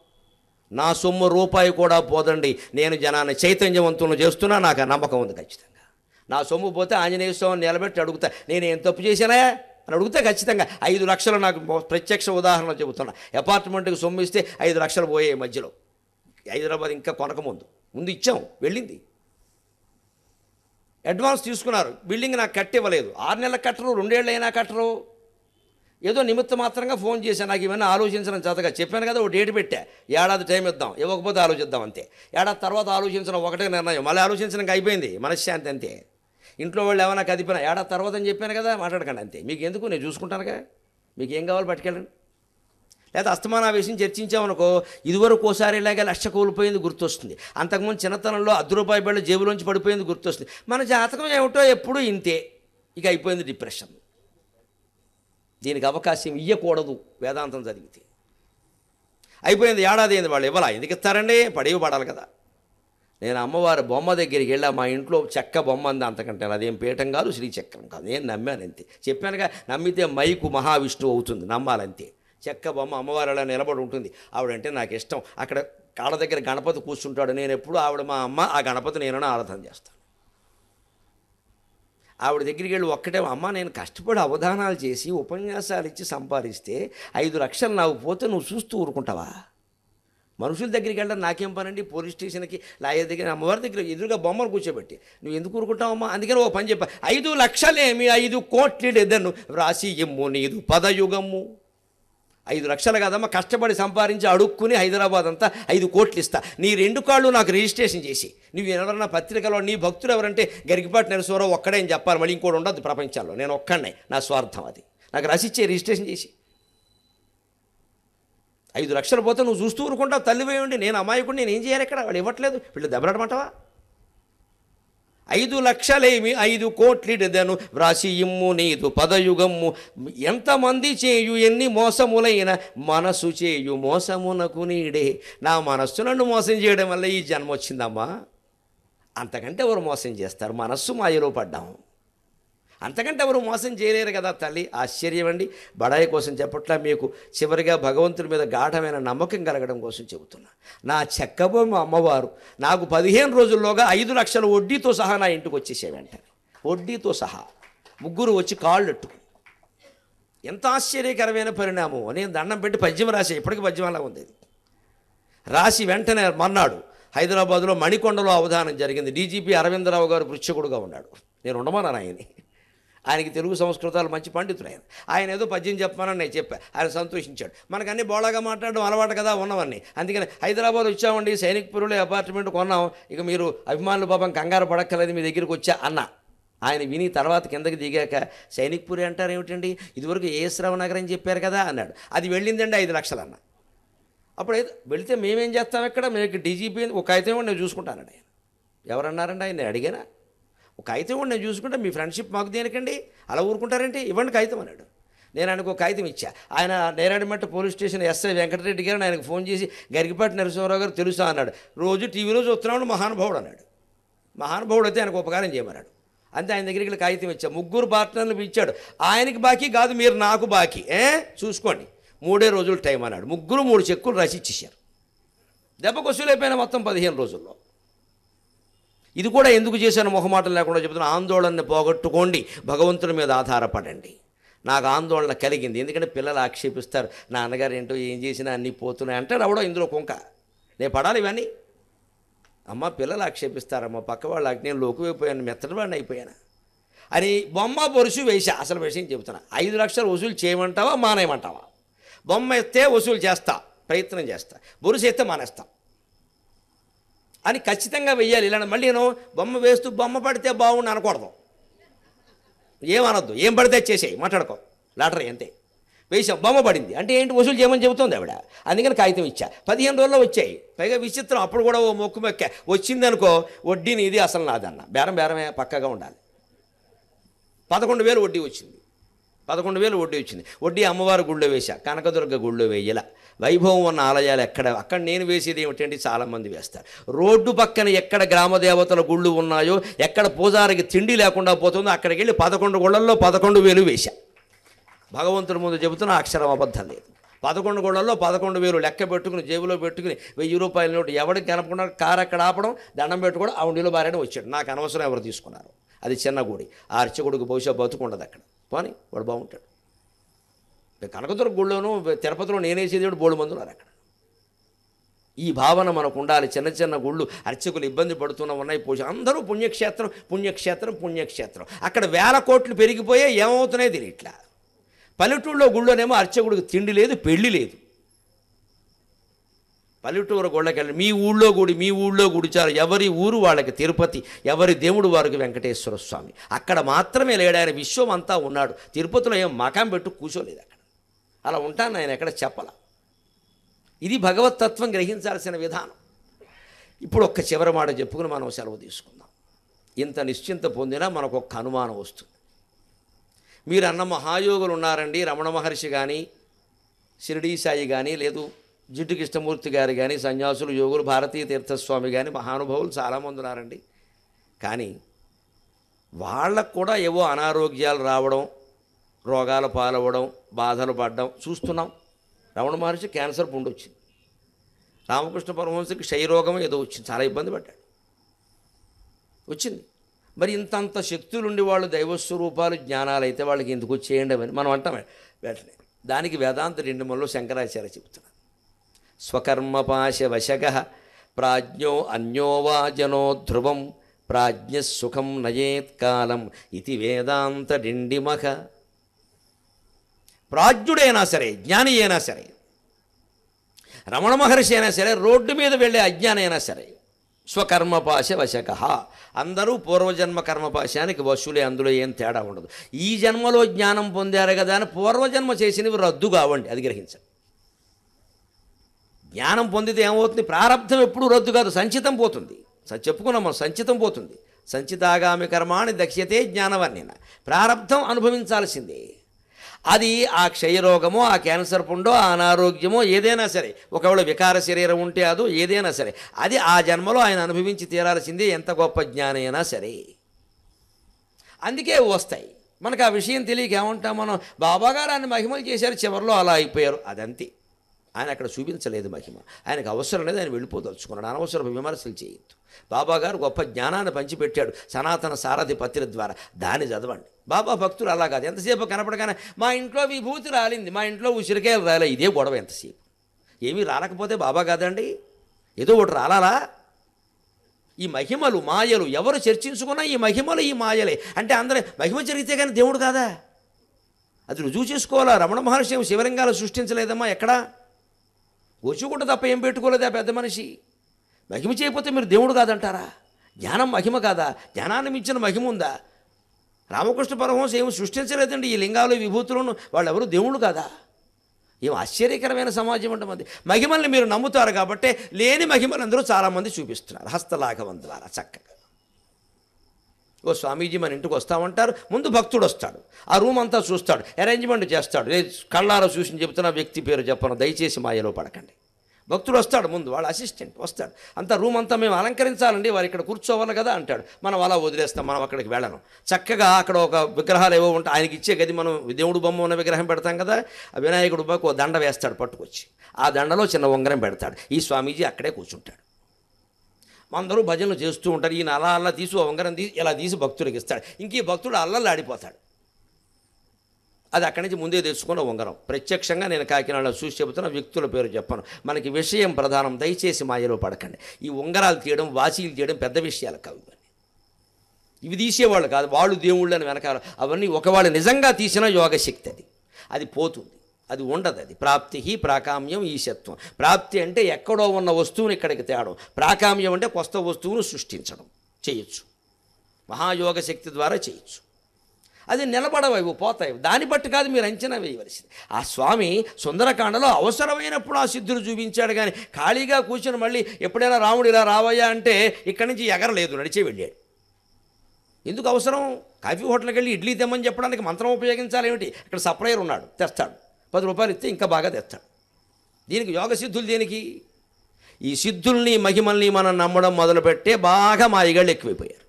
నా సొమ్ము రూపాయి కూడా పోదండి, నేను జనాన్ని చైతన్యవంతులను చేస్తున్నా, నాకు ఆ నమ్మకం ఉంది ఖచ్చితంగా. నా సొమ్ము పోతే ఆంజనేయ స్వామిని నిలబెట్టి అడుగుతా, నేనేం తప్పు చేశానా అని అడిగితే ఖచ్చితంగా 5 లక్షలు, నాకు ప్రత్యక్ష ఉదాహరణ చెబుతున్నా. అపార్ట్మెంట్కి సొమ్ము ఇస్తే 5 లక్షలు పోయాయి మధ్యలో. హైదరాబాద్ ఇంకా కొనకముందు ఇచ్చాం, వెళ్ళింది. అడ్వాన్స్ తీసుకున్నారు, బిల్డింగ్ నాకు కట్టివ్వలేదు. 6 నెలలకు కట్టరు, 2 ఏళ్ళు అయినా కట్టరు. ఏదో నిమిత్త మాత్రంగా ఫోన్ చేశాను, నాకు ఇవన్నీ ఆలోచించడం చేతగా. చెప్పాను కదా, ఓ డేట్ పెట్టా, ఏడాది టైం ఇద్దాం, ఇవ్వకపోతే ఆలోచిద్దాం అంతే. ఏడాది తర్వాత ఆలోచించడం ఒకటే నిర్ణయం, మళ్ళీ ఆలోచించడానికి అయిపోయింది, మనశ్శాంతి అంతే. ఇంట్లో వాళ్ళు ఏమైనా కదిపినా ఏడాది తర్వాత అని చెప్పాను కదా, మాట్లాడకండి అంతే. మీకు ఎందుకు, నేను చూసుకుంటానుగా, మీకు ఏం కావాలి పట్టుకెళ్ళండి. లేదా అస్తమానా విషయం చర్చించామనుకో, ఇదివరకు ఒకసారి ఇలాగే 1,00,000 కోల్పోయింది గుర్తొస్తుంది, అంతకుముందు చిన్నతనంలో ₹10 బిళ్ళ జేబులోంచి పడిపోయింది గుర్తొస్తుంది. మన జాతకం ఏమిటో ఎప్పుడూ ఇంతే, ఇక అయిపోయింది డిప్రెషన్. దీనికి అవకాశం ఇవ్వకూడదు వేదాంతం చదివితే. అయిపోయింది, ఏడాది అయింది, వాళ్ళు ఇవ్వాలా, ఎందుకు ఇస్తారండి, పడేవి పడాలి కదా. నేను అమ్మవారి బొమ్మ దగ్గరికి వెళ్ళా, మా ఇంట్లో చెక్క బొమ్మ అంది, అంతకంటే అదేం పీఠం కాదు, శ్రీచక్రం కాదు. నేను నమ్మాను అంతే. చెప్పానుగా, నమ్మితే మైకు మహావిష్ణువు అవుతుంది, నమ్మాలంతే. చెక్క బొమ్మ అమ్మవారు అలా నిలబడి ఉంటుంది. ఆవిడంటే నాకు ఇష్టం. అక్కడ కాళ్ళ దగ్గర గణపతి కూర్చుంటాడు. నేను ఎప్పుడు ఆవిడ మా అమ్మ, ఆ గణపతి నేను ఆరాధన చేస్తాను. ఆవిడ దగ్గరికి వెళ్ళి ఒక్కటే, అమ్మ నేను కష్టపడి అవధానాలు చేసి ఉపన్యాసాలు ఇచ్చి సంపాదిస్తే 5 లక్షలు నాకు పోతే నువ్వు చూస్తూ ఊరుకుంటావా? మనుషుల దగ్గరికి వెళ్ళడం నాకేం పనండి? పోలీస్ స్టేషన్కి లాయర్ దగ్గర అమ్మవారి దగ్గర ఎదురుగా బొమ్మను కూర్చోబెట్టి నువ్వు ఎందుకు ఊరుకుంటావమ్మా? అందుకని ఓ పని చెప్పా, 5 లక్షలేమి 5 కోట్లెదను వ్రాసి ఎమ్ము నీదు పదయుగమ్ము. 5 లక్షలు కాదమ్మా, కష్టపడి సంపాదించి అడుక్కుని హైదరాబాద్ అంతా 5 కోట్లు ఇస్తా. నీ 2 కాళ్ళు నాకు రిజిస్ట్రేషన్ చేసి, నువ్వు ఎవరన్నా పత్రికలో నీ భక్తులు ఎవరంటే గరికపాటి నరసింహారావు ఒక్కడే అని చెప్పాలి, మళ్ళీ ఇంకోటి ఉండదు ప్రపంచంలో, నేను ఒక్కడే, నా స్వార్థం అది. నాకు రాసిచ్చే రిజిస్ట్రేషన్ చేసి 5 లక్షలు పోతే నువ్వు చూస్తూ ఊరుకుంటావు. తల్లివేయండి, నేను అమాయకుడు, నేను ఏం చేయాలి? ఇక్కడ వాళ్ళు ఇవ్వట్లేదు, వీళ్ళు దెబ్బలాడమంటావా? 5 లక్షలేమి 5 కోట్లెదను వ్రాసి ఇమ్ము నీదు పదయుగమ్ము. ఎంతమంది చేయు ఎన్ని మోసములైన మనసు చేయు మోసమునకు నీడే. నా మనస్సు నన్ను మోసం చేయడం వల్ల ఈ జన్మ వచ్చిందమ్మా. అంతకంటే ఎవరు మోసం చేస్తారు? మనస్సు మాయలో పడ్డాము, అంతకంటే ఎవరు మోసం చేయలేరు కదా తల్లి. ఆశ్చర్యం అండి. బడాయి కోసం చెప్పట్లా, మీకు చివరిగా భగవంతుడి మీద గాఢమైన నమ్మకం కలగడం కోసం చెబుతున్నా. నా చెక్కబొమ్మ అమ్మవారు నాకు 15 రోజుల్లోగా 5 లక్షల వడ్డీతో సహా నా ఇంటికి వచ్చేసే వెంటనే, వడ్డీతో సహా 3 వచ్చి కాళ్ళు ఎట్టుకుని. ఎంత ఆశ్చర్యకరమైన పరిణామం. నేను దండం పెట్టి పద్యం రాసే, ఇప్పటికీ పద్యం అలా ఉంది. రాసి వెంటనే మన్నాడు హైదరాబాద్లో మణికొండలో అవధానం జరిగింది. డీజీపీ అరవిందరావు గారు పృచ్ఛకుడుగా ఉన్నాడు. నేను ఉండమన్నాను ఆయన్ని. ఆయనకి తెలుగు సంస్కృతాలు మంచి పండితుడు ఆయన ఏదో పద్యం చెప్పమని నేను చెప్పా. ఆయన సంతోషించాడు. మనకన్నీ బోళాగా మాట్లాడడం అలవాటు కదా ఉన్నవన్నీ. అందుకని హైదరాబాద్ వచ్చామండి, సైనిక్పురంలో అపార్ట్మెంట్ కొన్నాం, ఇక మీరు అభిమానులు పాపం కంగారు పడక్కలేదు, మీ దగ్గరికి వచ్చా అన్న. ఆయన విని తర్వాత కిందకి దిగాక సైనిక్పురి అంటారు ఏమిటండి, ఇదివరకు ఏఎస్ రావు నగర్ అని చెప్పారు కదా అన్నాడు. అది వెళ్ళిందండి 5 లక్షలు అన్న. అప్పుడు వెళితే మేమేం చేస్తాం ఇక్కడ, మీకు డీజీపీ ఒక కాగితం ఇవ్వండి నేను చూసుకుంటానండి. ఆయన ఎవరన్నారండి? ఆయన నేను అడిగానా? ఒక కాగితం ఇవ్వండి నేను చూసుకుంటా, మీ ఫ్రెండ్షిప్ మాకు దేనికండి, అలా ఊరుకుంటారంటే ఇవ్వండి కాగితం అన్నాడు. నేను ఆయనకు ఒక కాగితం ఇచ్చా. ఆయన నేరాడిమట్ట పోలీస్ స్టేషన్ ఎస్ఐ వెంకటరెడ్డి గారు ఆయనకు ఫోన్ చేసి గరికపాటి నరసింహారావు గారు తెలుసా అన్నాడు. రోజు టీవీలో చూస్తున్నాడు, మహానుభావుడు అన్నాడు. మహానుభావుడు అయితే ఆయనకు ఉపకారం చేయమన్నాడు. అంతే ఆయన దగ్గరికి వెళ్ళి కాగితం ఇచ్చా. 3 పార్ట్నర్లు ఇచ్చాడు. ఆయనకి బాకీ కాదు, మీరు నాకు బాకీ చూసుకోండి, 3 రోజులు టైం అన్నాడు. 3 చెక్కులు రాసి ఇచ్చేశారు. దెబ్బకు వసూలైపోయిన మొత్తం 15 రోజుల్లో. ఇది కూడా ఎందుకు చేశాను మొహమాటం లేకుండా చెబుతున్నా. ఆందోళనని పోగొట్టుకోండి, భగవంతుడి మీద ఆధారపడండి. నాకు ఆందోళన కలిగింది, ఎందుకంటే పిల్లలు ఆక్షేపిస్తారు, నాన్నగారు ఏంటో ఏం చేసినా అన్నీ పోతున్నాయి అంటారు. అవడం ఇందులో కొంక, నేను పడాలి ఇవన్నీ. అమ్మ పిల్లలు ఆక్షేపిస్తారమ్మ, పక్క వాళ్ళు నేను లోకువైపోయాను, మెత్తడి వాడిని అయిపోయాను అని బొమ్మ బొరుసు వేసా. అసలు విషయం చెబుతున్నా. 5 లక్షలు వసూలు చేయమంటావా మానేయమంటావా? బొమ్మ ఎత్తే వసూలు చేస్తా, ప్రయత్నం చేస్తా, బొరుసు ఎత్తే మానేస్తా అని ఖచ్చితంగా వెయ్యాలి. ఇలా మళ్ళీ నేను బొమ్మ వేస్తూ బొమ్మ పడితే బాగుండు అనకూడదు, ఏమనొద్దు, ఏం పడితే చేసేయి, మాట్లాడుకో, లాటరీ అంతే. వేసాం, బొమ్మ పడింది అంటే ఏంటి, వసూలు చేయమని చెబుతోంది ఆవిడ. అందుకని కాగితం ఇచ్చా. 15 రోజుల్లో వచ్చాయి. పైగా విచిత్రం, అప్పుడు కూడా ఓ మొక్కు మొక్క వచ్చిందనుకో, వడ్డీ నీది అసలు నాదన్న, బేరమే పక్కగా ఉండాలి. 11,000 వడ్డీ వచ్చింది. 11,000 వడ్డీ వచ్చింది. వడ్డీ అమ్మవారి గుళ్ళో వేశా, కనకదుర్గ గుళ్ళో వేయలా. వైభవం ఉన్న ఆలయాలు అక్కడ నేను వేసేది ఏమిటంటే చాలామంది వేస్తారు. రోడ్డు పక్కన ఎక్కడ గ్రామదేవతల గుళ్ళు ఉన్నాయో, ఎక్కడ పూజారికి తిండి లేకుండా పోతుందో అక్కడికి వెళ్ళి 11 గుళ్ళల్లో 11,000 వేశా. భగవంతుడి ముందు చెబుతున్న అక్షరం అబద్ధం లేదు. 11 గుళ్ళల్లో 11,000 లెక్క పెట్టుకుని జేబులో పెట్టుకుని 1000 రూపాయల నోటు ఎవరికి కనపకుండా కారు అక్కడ ఆపడం, దండం పెట్టుకోవడం, ఆ ఉండిలో బారేయడం వచ్చాడు. నాకు అనవసరం ఎవరు తీసుకున్నారు. అది చిన్న గుడి, ఆ అర్చకుడికి బహుశా బతుకుండదు అక్కడ, పోనీ వాడు బాగుంటాడు. కనకదుర్గ గుళ్ళోనూ తిరుపతిలో నేనేసే దేవుడు 3 మంది ఉన్నారు అక్కడ. ఈ భావన మనకు ఉండాలి. చిన్న చిన్న గుళ్ళు అర్చకులు ఇబ్బంది పడుతున్నా ఉన్నాయి, అందరూ పుణ్యక్షేత్రం పుణ్యక్షేత్రం పుణ్యక్షేత్రం. అక్కడ 1000 కోట్లు పెరిగిపోయే ఏమవుతున్నాయి తెలియట్లా. పల్లెటూళ్ళలో గుళ్ళోనేమో అర్చకుడికి తిండి లేదు, పెళ్ళి లేదు. పల్లెటూరు గుళ్ళకెళ్ళి మీ ఊళ్ళో గుడి చాలు, ఎవరి ఊరు వాళ్ళకి తిరుపతి, ఎవరి దేవుడు వారికి వెంకటేశ్వర స్వామి. అక్కడ మాత్రమే లేడు ఆయన, విశ్వం అంతా ఉన్నాడు. తిరుపతిలో ఏం మకాం పెట్టు కూర్చోలేదు అక్కడ. అలా ఉంటాను ఆయన ఎక్కడ చెప్పాల. ఇది భగవతత్వం గ్రహించాల్సిన విధానం. ఇప్పుడు ఒక్క చివరి మాట చెప్పుకుని మనం సెలవు తీసుకుందాం. ఇంత నిశ్చింత పొందినా మనకు ఒక్క అనుమానం వస్తుంది. మీరు అన్న మహాయోగులు ఉన్నారండి, రమణ మహర్షి కానీ, షిరిడీ సాయి కానీ, లేదు జిడ్డు కృష్ణమూర్తి గారు కానీ, సన్యాసులు యోగులు భారతీయ తీర్థస్వామి కానీ, మహానుభావులు చాలామంది ఉన్నారండి. కానీ వాళ్ళకు కూడా ఏవో అనారోగ్యాలు రావడం, రోగాల పాలవడం, బాధలు పడడం చూస్తున్నాం. రమణ మహర్షి క్యాన్సర్ పుండు వచ్చింది. రామకృష్ణ పరమహంసకి క్షయరోగం ఏదో వచ్చింది, చాలా ఇబ్బంది పడ్డాడు, వచ్చింది. మరి ఇంతంత శక్తులుండి వాళ్ళు దైవస్వరూపాలు జ్ఞానాలు అయితే వాళ్ళకి ఎందుకు వచ్చేయండి అని మనం అంటాం వెంటనే. దానికి వేదాంత రెండుమల్లో శంకరాచార్య చెబుతున్నారు. స్వకర్మపాశ వశగ ప్రాజ్ఞో అన్యో వా జనో ధ్రువం ప్రాజ్ఞ సుఖం నయేత్కాలం ఇది వేదాంత డిండిమఖ. ప్రాజ్ఞుడైనా సరే, జ్ఞాని అయినా సరే, రమణ మహర్షి అయినా సరే, రోడ్డు మీద వెళ్ళే అజ్ఞాని అయినా సరే, స్వకర్మపాశ వశక. అందరూ పూర్వజన్మ కర్మపాశానికి వశులే, అందులో ఏం తేడా ఉండదు. ఈ జన్మలో జ్ఞానం పొందారు కదా అని పూర్వజన్మ చేసినవి రద్దు కావండి, అది గ్రహించండి. జ్ఞానం పొందితే ఏమవుతుంది? ప్రారంధం ఎప్పుడూ రద్దు కాదు, సంచితం పోతుంది. చెప్పుకున్నాం మనం, సంచితం పోతుంది. సంచితాగామి కర్మాణి దక్ష్యతే జ్ఞానవర్ణిన. ప్రారంధం అనుభవించాల్సిందే. అది ఆ క్షయరోగమో, ఆ క్యాన్సర్ పుండో, ఆ అనారోగ్యమో ఏదైనా సరే, ఒకవేళ వికార శరీరం ఉంటే అదో ఏదైనా సరే, అది ఆ జన్మలో ఆయన అనుభవించి తీరాల్సిందే, ఎంత గొప్ప జ్ఞాని అయినా సరే. అందుకే వస్తాయి. మనకు ఆ విషయం తెలియక ఏమంటాం మనం, బాబాగారు ఆయన మహిమలు చేశారు, చివరిలో అలా అయిపోయారు. అదంతే. ఆయన అక్కడ చూపించలేదు మహిమ. ఆయనకు అవసరం లేదు, ఆయన వెళ్ళిపోదలుచుకున్నాడు. అనవసరపు విమర్శలు చేయొద్దు. బాబాగారు గొప్ప జ్ఞానాన్ని పంచిపెట్టాడు సనాతన సారథి పత్రిక ద్వారా, దాన్ని చదవండి. బాబా భక్తులు అలా కాదు, ఎంతసేపు కనపడగానే మా ఇంట్లో విభూతి రాలింది, మా ఇంట్లో ఉసిరికాయలు రాలే, ఇదే గొడవ. ఎంతసేపు ఏమీ రాలకపోతే బాబా కాదండి, ఏదో ఒకటి రాలాలా? ఈ మహిమలు మాయలు ఎవరు చర్చించుకున్నా ఈ మహిమలు ఈ మాయలే. అంటే అందరూ మహిమ జరిగితే కానీ దేవుడు కాదా? అది రుజువు చేసుకోవాలా. రమణ మహర్షి శివలింగాలు సృష్టించలేదమ్మా, ఎక్కడా వచ్చుకుంట తప్ప ఏం పెట్టుకోలేదా పెద్ద మనిషి? మహిమ చేయకపోతే మీరు దేవుడు కాదంటారా? జ్ఞానం మహిమ కాదా? జ్ఞానాన్ని మించిన మహిమ ఉందా? రామకృష్ణ పరమహంస ఏమి సృష్టించలేదండి ఈ లింగాలు విభూతులను, వాళ్ళు ఎవరు దేవుళ్ళు కాదా? ఏం ఆశ్చర్యకరమైన సమాజం అంటే మంది. మహిమల్ని మీరు నమ్ముతారు కాబట్టి లేని మహిమలు అందరూ చాలామంది చూపిస్తున్నారు హస్తలాఘవం ద్వారా చక్కగా. ఓ స్వామీజీ మన ఇంటికి వస్తామంటారు, ముందు భక్తుడు వస్తాడు, ఆ రూమ్ అంతా చూస్తాడు, అరేంజ్మెంట్ చేస్తాడు. కళ్ళారా చూసి చెబుతున్న వ్యక్తి పేరు చెప్పను, దయచేసి మాయలో పడకండి. భక్తుడు వస్తాడు, ముందు వాళ్ళ అసిస్టెంట్ వస్తాడు, అంతా రూమ్ అంతా మేము అలంకరించాలండి, వారు ఇక్కడ కూర్చోవాలి కదా అంటాడు. మనం అలా వదిలేస్తాం, మనం అక్కడికి వెళ్ళను. చక్కగా అక్కడ ఒక విగ్రహాలు ఏవో ఉంటాయి, ఆయనకి ఇచ్చే గది, మనం దేవుడు బొమ్మ ఉన్న విగ్రహం పెడతాం కదా, ఆ వినాయకుడు బాకు దండ వేస్తాడు పట్టుకొచ్చి, ఆ దండలో చిన్న ఉంగరం పెడతాడు. ఈ స్వామీజీ అక్కడే కూర్చుంటాడు. అందరూ భజనలు చేస్తూ ఉంటారు. ఈయన అలా అలా తీసి ఉంగరం తీసి ఇలా తీసి భక్తుడికి ఇస్తాడు. ఇంక ఈ భక్తుడు అల్లల్లా ఆడిపోతాడు. అది అక్కడి నుంచి ముందే తెచ్చుకున్న ఉంగరం. ప్రత్యక్షంగా నేను కాకినాడలో చూసి చెబుతున్న వ్యక్తుల పేరు చెప్పను, మనకి విషయం ప్రధానం, దయచేసి మాయలో పడకండి. ఈ ఉంగరాలు తీయడం, వాచీలు తీయడం పెద్ద విషయాలు కావు. ఇవి తీసేవాళ్ళు కాదు, వాళ్ళు దేవుళ్ళని వెనకాల అవన్నీ ఒకవాళ్ళు నిజంగా తీసిన యోగశక్తి. అది పోతుంది, అది ఉండదు. అది ప్రాప్తి ప్రాకామ్యం ఈశత్వం. ప్రాప్తి అంటే ఎక్కడో ఉన్న వస్తువుని ఇక్కడికి తేవడం, ప్రాకామ్యం అంటే కొత్త వస్తువును సృష్టించడం. చేయొచ్చు, మహాయోగ శక్తి ద్వారా చేయొచ్చు. అది నిలబడవు, పోతాయి. దాన్ని బట్టి కాదు మీరు అంచనా వేయవలసింది. ఆ స్వామి సుందరకాండలో అవసరమైనప్పుడు ఆ సిద్ధులు చూపించాడు, కానీ ఖాళీగా కూర్చొని మళ్ళీ ఎప్పుడైనా రాముడు ఇలా రావయ్యా అంటే ఇక్కడి నుంచి ఎగరలేదు, నడిచే వెళ్ళాడు. ఎందుకు అవసరం? కాఫీ హోటల్కి వెళ్ళి ఇడ్లీ తెమ్మని చెప్పడానికి మంత్రం ఉపయోగించాలి ఏమిటి? ఇక్కడ సప్లయర్ ఉన్నాడు, తెస్తాడు, 10 రూపాయలు ఇస్తే ఇంకా బాగా తెస్తాడు. దీనికి యోగ సిద్ధులు దేనికి? ఈ సిద్ధుల్ని మహిమల్ని మనం నమ్మడం మొదలుపెట్టే బాగా మాయగాళ్ళు ఎక్కువైపోయారు.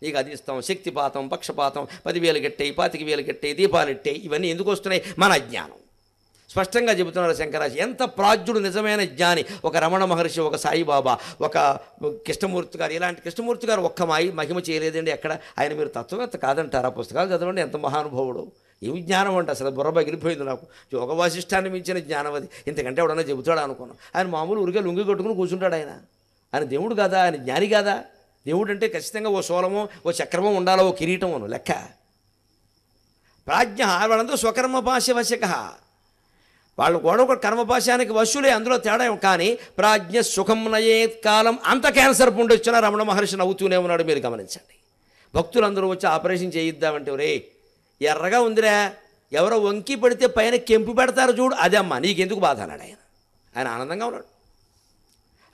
ఇక అది ఇస్తాం, శక్తిపాతం, పక్షపాతం, 10,000 కట్టాయి, 25,000 కట్టాయి, దీపాలు ఇట్టాయి. ఇవన్నీ ఎందుకు వస్తున్నాయి? మన అజ్ఞానం. స్పష్టంగా చెబుతున్నారు శంకరాచార్య. ఎంత ప్రాజ్ఞుడు, నిజమైన జ్ఞాని. ఒక రమణ మహర్షి, ఒక సాయిబాబా, ఒక కృష్ణమూర్తి గారు, ఇలాంటి కృష్ణమూర్తి గారు ఒక్క మహిమ చేయలేదండి ఎక్కడ. ఆయన మీరు తత్వవేత్త కాదంటారా? పుస్తకాలు చదవండి, ఎంత మహానుభావుడు. ఏమి జ్ఞానం అంటే అసలు బుర్ర పగిలిపోయింది నాకు. యోగ వాసిష్టాన్ని మించిన జ్ఞానం అది. ఇంతకంటే ఎవడన్నా చెబుతాడా అనుకున్నాను. ఆయన మామూలు ఊరికే లుంగి కొట్టుకుని కూర్చుంటాడు. ఆయన దేవుడు కాదా? ఆయన జ్ఞాని కాదా? దేవుడు అంటే ఖచ్చితంగా ఓ సోలమో, ఓ చక్రమో ఉండాలో, ఓ కిరీటమోను లెక్క. ప్రాజ్ఞ వాళ్ళందరూ స్వకర్మపాశ వశక, వాళ్ళు కూడా ఒక కర్మపాశానికి వశులే, అందులో తేడా. కానీ ప్రాజ్ఞ సుఖం నయేత్ కాలం. అంత క్యాన్సర్ పుండు వచ్చినా రమణ మహర్షి నవ్వుతూనే ఉన్నాడు. మీరు గమనించండి. భక్తులందరూ వచ్చి ఆపరేషన్ చేయిద్దామంటే, రే ఎర్రగా ఉందిరా, ఎవరో వంకి పడితే పైన కెంపు పెడతారు చూడు, అదే అమ్మా నీకెందుకు బాధ అన్నాడు ఆయన ఆనందంగా ఉన్నాడు.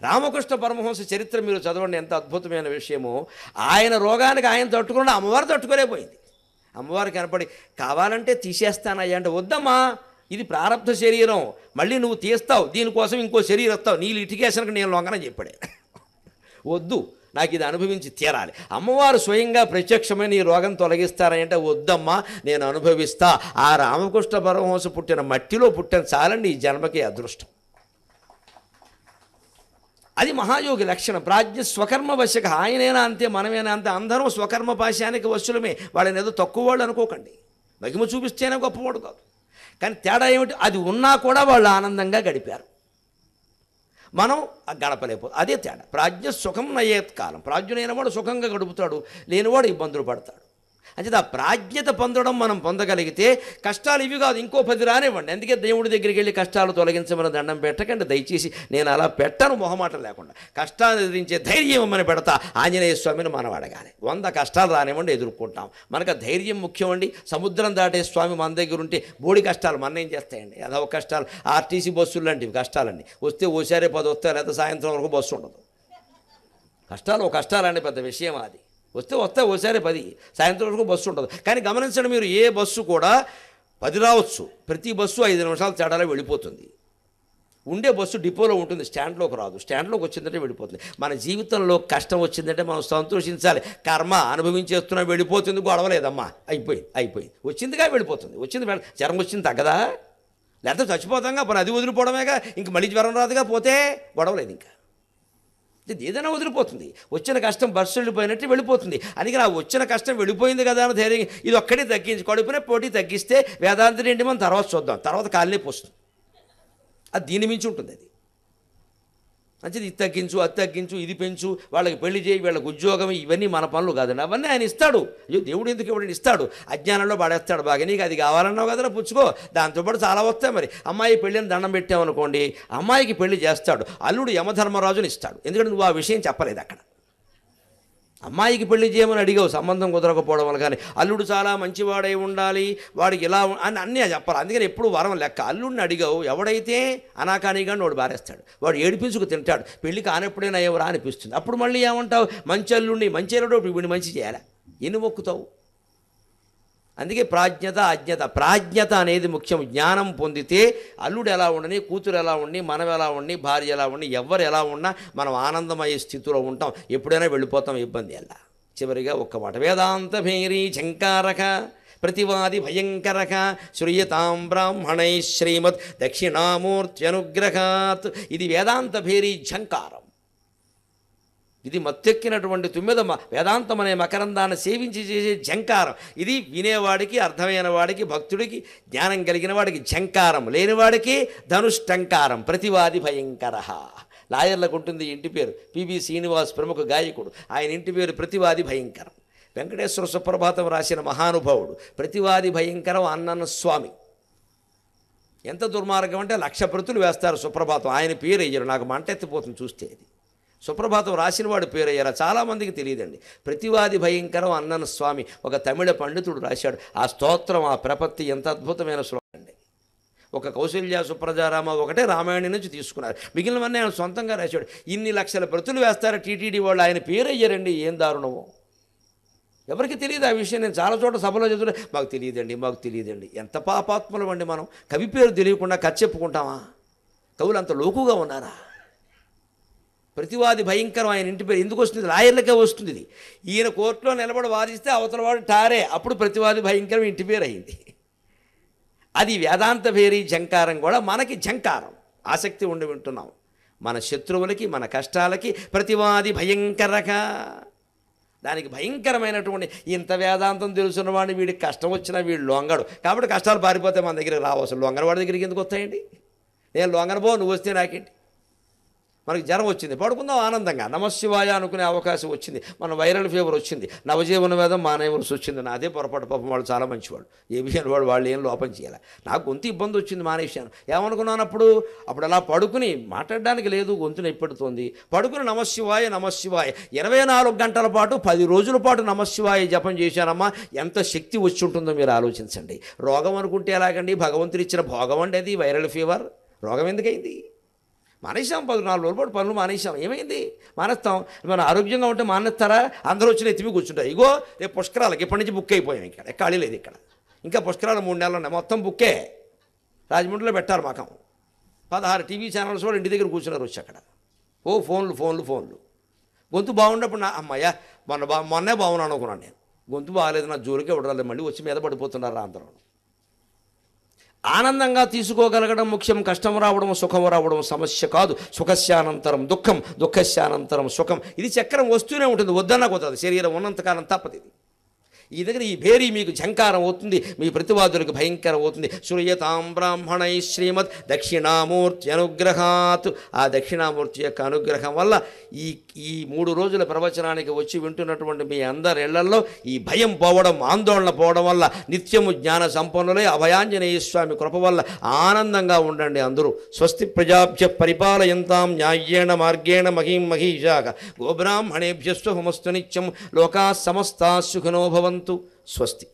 రామకృష్ణ పరమహంస చరిత్ర మీరు చదవండి, ఎంత అద్భుతమైన విషయమో. ఆయన రోగానికి ఆయన తట్టుకుని అమ్మవారు తట్టుకోలేకపోయింది. అమ్మవారు కనపడి కావాలంటే తీసేస్తానయ్యా అంటే, వద్దమ్మా ఇది ప్రారంభ శరీరం, మళ్ళీ నువ్వు తీస్తావు, దీనికోసం ఇంకో శరీరం వస్తావు, నీ లిటికేషన్కి నేను లొంగనని చెప్పాడే. వద్దు, నాకు ఇది అనుభవించి తీరాలి. అమ్మవారు స్వయంగా ప్రత్యక్షమైన ఈ రోగం తొలగిస్తారంటే, వద్దమ్మా నేను అనుభవిస్తా. ఆ రామకృష్ణ పరమహంస పుట్టిన మట్టిలో పుట్టిన చాలండి ఈ జన్మకి అదృష్టం. అది మహాయోగి లక్షణం. ప్రాజ్ఞ స్వకర్మ వశక. ఆయనైనా అంతే, మనమేనా అంతే. అందరం స్వకర్మ పాశానికి వశులమే. వాళ్ళని ఏదో తక్కువ వాళ్ళు అనుకోకండి. మహిమ చూపిస్తేనే గొప్పవాడు కాదు. కానీ తేడా ఏమిటి? అది ఉన్నా కూడా వాళ్ళు ఆనందంగా గడిపారు, మనం గడపలేకపోతే. అదే తేడా. ప్రాజ్ఞ సుఖం నయేత్ కాలం. ప్రాజ్ఞుడైన వాడు సుఖంగా గడుపుతాడు, లేనివాడు ఇబ్బందులు పడతాడు. అంటే ఆ ప్రాజ్ఞత పొందడం మనం పొందగలిగితే కష్టాలు ఇవి కాదు, ఇంకో 10 రానివ్వండి. అందుకే దేవుడి దగ్గరికి వెళ్ళి కష్టాలు తొలగించమని దండం పెట్టకండి దయచేసి. నేను అలా పెట్టను మొహమాటం లేకుండా. కష్టాలు ఎదిరించే ధైర్యం ఇమ్మని పెడతా. ఆంజనేయ స్వామిని మనం అడగాలి. 100 కష్టాలు రానివ్వండి, ఎదుర్కొంటాం. మనకు ధైర్యం ముఖ్యమండి. సముద్రం దాటే స్వామి మన దగ్గర ఉంటే బోడి కష్టాలు మన ఏం చేస్తాయండి? అదొక కష్టాలు. ఆర్టీసీ బస్సులు లాంటివి కష్టాలండి. వస్తే ఓసారే 10 వస్తాయి, లేదా సాయంత్రం వరకు బస్సు ఉండదు. కష్టాలండి, పెద్ద విషయం అది. వస్తే ఓసారి 10, సాయంత్రం వరకు బస్సు ఉండదు. కానీ గమనించండి, మీరు ఏ బస్సు కూడా 10 రావచ్చు, ప్రతి బస్సు 5 నిమిషాల తేడాలో వెళ్ళిపోతుంది. ఉండే బస్సు డిపోలో ఉంటుంది, స్టాండ్లోకి రాదు. స్టాండ్లోకి వచ్చిందంటే వెళ్ళిపోతుంది. మన జీవితంలో కష్టం వచ్చిందంటే మనం సంతోషించాలి. కర్మ అనుభవించేస్తున్నా, వెళ్ళిపోతుంది, గొడవలేదమ్మా, అయిపోయింది. వచ్చిందిగా వెళ్ళిపోతుంది. జ్వరం వచ్చింది తగ్గదా? లేకపోతే చచ్చిపోతాంగా, మరి అది వదిలిపోవడమేగా. ఇంక మళ్ళీ జ్వరం రాదుగా, పోతే గొడవలేదు. ఇంకా ఏదైనా వదిలిపోతుంది. వచ్చిన కష్టం బస్సు వెళ్ళిపోయినట్టు వెళ్ళిపోతుంది. అందుకని ఆ వచ్చిన కష్టం వెళ్ళిపోయింది కదా అని ధైర్యం, ఇది ఒక్కడే తగ్గించి కడుపునే పోటీ తగ్గిస్తే వేదాంతం ఏంటి మనం తర్వాత చూద్దాం. తర్వాత కాళ్ళనే పోస్తుంది. అది దీని మించి ఉంటుంది. అది మంచిది. ఇది తగ్గించు, అది తగ్గించు, ఇది పెంచు, వాళ్ళకి పెళ్లి చేయి, వీళ్ళకి ఉద్యోగం, ఇవన్నీ మన పనులు కాదండి. అవన్నీ ఆయన ఇస్తాడు. అయ్యో దేవుడు ఎందుకు ఇవ్వడం? ఇస్తాడు. అజ్ఞానంలో పడేస్తాడు బాగా. నీకు అది కావాలన్నావు కదరా, పుచ్చుకో. దాంతోపాటు చాలా వస్తాయి. మరి అమ్మాయి పెళ్ళిని దండం పెట్టామనుకోండి, అమ్మాయికి పెళ్లి చేస్తాడు. అల్లుడు యమధర్మరాజుని ఇస్తాడు. ఎందుకంటే నువ్వు ఆ విషయం చెప్పలేదు అక్కడ. అమ్మాయికి పెళ్లి చేయమని అడిగావు, సంబంధం కుదరకపోవడం వల్ల. కానీ అల్లుడు చాలా మంచివాడై ఉండాలి, వాడికి ఇలా అని అన్నీ చెప్పాలి. అందుకని ఎప్పుడు వరం లెక్క. అల్లుడిని అడిగావు, ఎవడైతే అనాకానిగా వాడు బారేస్తాడు, వాడు ఏడిపించుకు తింటాడు. పెళ్లి కానప్పుడైనా ఎవరా అనిపిస్తుంది. అప్పుడు మళ్ళీ ఏమంటావు? మంచి అల్లుడిని, మంచి అల్లుడు వీడిని మంచి చేయాలా? ఎన్ని మొక్కుతావు? అందుకే ప్రాజ్ఞత అనేది ముఖ్యం. జ్ఞానం పొందితే అల్లుడు ఎలా ఉండని, కూతురు ఎలా ఉండి, మనం ఎలా ఉండి, భార్య ఎలా ఉండి, ఎవరు ఎలా ఉన్నా మనం ఆనందమయ్యే స్థితిలో ఉంటాం. ఎప్పుడైనా వెళ్ళిపోతాం, ఇబ్బంది ఎలా. చివరిగా ఒక్క మాట. వేదాంత భేరీ ఝంకారక ప్రతివాది భయంకరక శ్రూయతాం బ్రాహ్మణై శ్రీమద్ దక్షిణామూర్త్యనుగ్రహాత్. ఇది వేదాంత భేరీ ఝంకారం. ఇది మత్తెక్కినటువంటి తుమ్మెద వేదాంతం అనే మకరందాన్ని సేవించి చేసే ఝంకారం. ఇది వినేవాడికి, అర్థమైన వాడికి, భక్తుడికి, జ్ఞానం కలిగిన వాడికి ఝంకారం, లేనివాడికి ధనుష్టంకారం. ప్రతివాది భయంకర. లాయర్లకు ఉంటుంది ఇంటి పేరు. పిబి శ్రీనివాస్ ప్రముఖ గాయకుడు, ఆయన ఇంటి పేరు ప్రతివాది భయంకరం. వెంకటేశ్వర సుప్రభాతం రాసిన మహానుభావుడు. ప్రతివాది భయంకరం అన్నన్న స్వామి. ఎంత దుర్మార్గం అంటే 1,00,000 ప్రతులు వేస్తారు సుప్రభాతం. ఆయన పేరు అయ్యారు. నాకు మంటెత్తిపోతుంది చూస్తే. అది సుప్రభాతం రాసినవాడు పేరు అయ్యారా చాలామందికి తెలియదండి. ప్రతివాది భయంకరం అన్నన్న స్వామి ఒక తమిళ పండితుడు రాశాడు. ఆ స్తోత్రం, ఆ ప్రపత్తి ఎంత అద్భుతమైన శ్లోకం అండి. ఒక కౌశల్య సుప్రజారామ ఒకటే రామాయణం నుంచి తీసుకున్నారు. మిగిలినవన్నీ ఆయన సొంతంగా రాశాడు. ఇన్ని లక్షల ప్రతులు వేస్తారు టీటీడీ వాళ్ళు, ఆయన పేరు అయ్యారండి. ఏం దారుణమో ఎవరికి తెలియదు ఆ విషయం. నేను చాలా చోట సభలో చదువుతా, మాకు తెలియదండి. ఎంత పాపాత్మలం అండి మనం. కవి పేరు తెలియకుండా కథ చెప్పుకుంటామా? కవులు అంత లోకుగా ఉన్నారా? ప్రతివాది భయంకరం ఆయన ఇంటి పేరు ఎందుకు వస్తుంది? లాయర్లకే వస్తుంది. ఇది ఈయన కోర్టులో నిలబడి వాదిస్తే అవతల వాడు టారే, అప్పుడు ప్రతివాది భయంకరం ఇంటి పేరు అయింది. అది వేదాంత భేరీ ఝంకారం కూడా మనకి ఝంకారం. ఆసక్తి ఉండి వింటున్నాం. మన శత్రువులకి, మన కష్టాలకి ప్రతివాది భయంకరక. దానికి భయంకరమైనటువంటి ఇంత వేదాంతం తెలుసున్నవాడిని వీడికి కష్టం వచ్చినా వీడు లొంగడు. కాబట్టి కష్టాలు పారిపోతే మన దగ్గరికి రావు. అసలు లొంగన వాడి దగ్గరికి ఎందుకు వస్తాయండి? నేను లొంగనబో, నువ్వు వస్తే నాకేంటి? మనకి జ్వరం వచ్చింది, పడుకుందాం ఆనందంగా, నమశివాయ అనుకునే అవకాశం వచ్చింది. మన వైరల్ ఫీవర్ వచ్చింది, నవజీవన వేదం మానేవలసి వచ్చింది. నాదే పొరపాటు. పాపం వాళ్ళు చాలా మంచివాడు, ఏబిఎన్ వాళ్ళు ఏం లోపం చేయాలి. నాకు గొంతు ఇబ్బంది వచ్చింది, మానేశాను. ఏమనుకున్నాను అప్పుడు అలా పడుకుని మాట్లాడడానికి లేదు, గొంతు నొప్పెడుతోంది. పడుకుని నమశివాయ 24 గంటల పాటు 10 రోజుల పాటు నమశివాయ జపం చేశానమ్మా. ఎంత శక్తి వచ్చి ఉంటుందో మీరు ఆలోచించండి. రోగం అనుకుంటే ఎలాగండి? భగవంతుడు ఇచ్చిన భోగం అండి అది. వైరల్ ఫీవర్ రోగం ఎందుకైంది? మానేసాం, 14 రోజుల పాటు పనులు మానేసాం. ఏమైంది? మానేస్తాం. మనం ఆరోగ్యంగా ఉంటే మానేస్తారా? అందరూ వచ్చి ఎత్తిమి కూర్చుంటారు. ఇగో రేపు పుష్కరాలకి ఇప్పటి నుంచి బుక్ అయిపోయాం. ఇక్కడ ఖాళీ లేదు. ఇక్కడ ఇంకా పుష్కరాలు 3 నెలలు ఉన్నాయి, మొత్తం బుక్కే. రాజమండ్రిలో పెట్టారు మాకం. 16 టీవీ ఛానల్స్ కూడా ఇంటి దగ్గర కూర్చున్నారు వచ్చి అక్కడ. ఫోన్లు. గొంతు బాగున్నప్పుడు అమ్మయ్య మొన్నే బాగున్నాను అనుకున్నాను నేను. గొంతు బాగాలేదు, నా జోలికే ఉండరాలేదు, మళ్ళీ వచ్చి మీద పడిపోతున్నారా అందరూ. ఆనందంగా తీసుకోగలగడం ముఖ్యం. కష్టం రావడం సుఖం రావడం సమస్య కాదు. సుఖస్యానంతరం దుఃఖం, దుఃఖస్యానంతరం సుఖం. ఇది చక్రం వస్తూనే ఉంటుంది, వద్దన్నా కుదరదు. శరీరం ఉన్నంతకాలం తప్పదు. ఇది ఈ దగ్గర ఈ భేరీ మీకు ఝంకారం అవుతుంది, మీ ప్రతివాదులకు భయంకరం అవుతుంది. శ్రూయతాం బ్రాహ్మణై శ్రీమద్ దక్షిణామూర్తి అనుగ్రహాత్. ఆ దక్షిణామూర్తి యొక్క అనుగ్రహం వల్ల ఈ 3 రోజుల ప్రవచనానికి వచ్చి వింటున్నటువంటి మీ అందరి ఇళ్లలో ఈ భయం పోవడం, ఆందోళన పోవడం వల్ల నిత్యము జ్ఞాన సంపన్నులై అభయాంజనేయ స్వామి కృప వల్ల ఆనందంగా ఉండండి అందరూ. స్వస్తి ప్రజాభ్య పరిపాలయంతాం న్యాయేణ మార్గేణ మహీం మహీషాః గోబ్రాహ్మణేభ్యస్తు హుమస్తు నిత్యం లోకాః సమస్తాః సుఖినో భవంతు. స్వస్తి.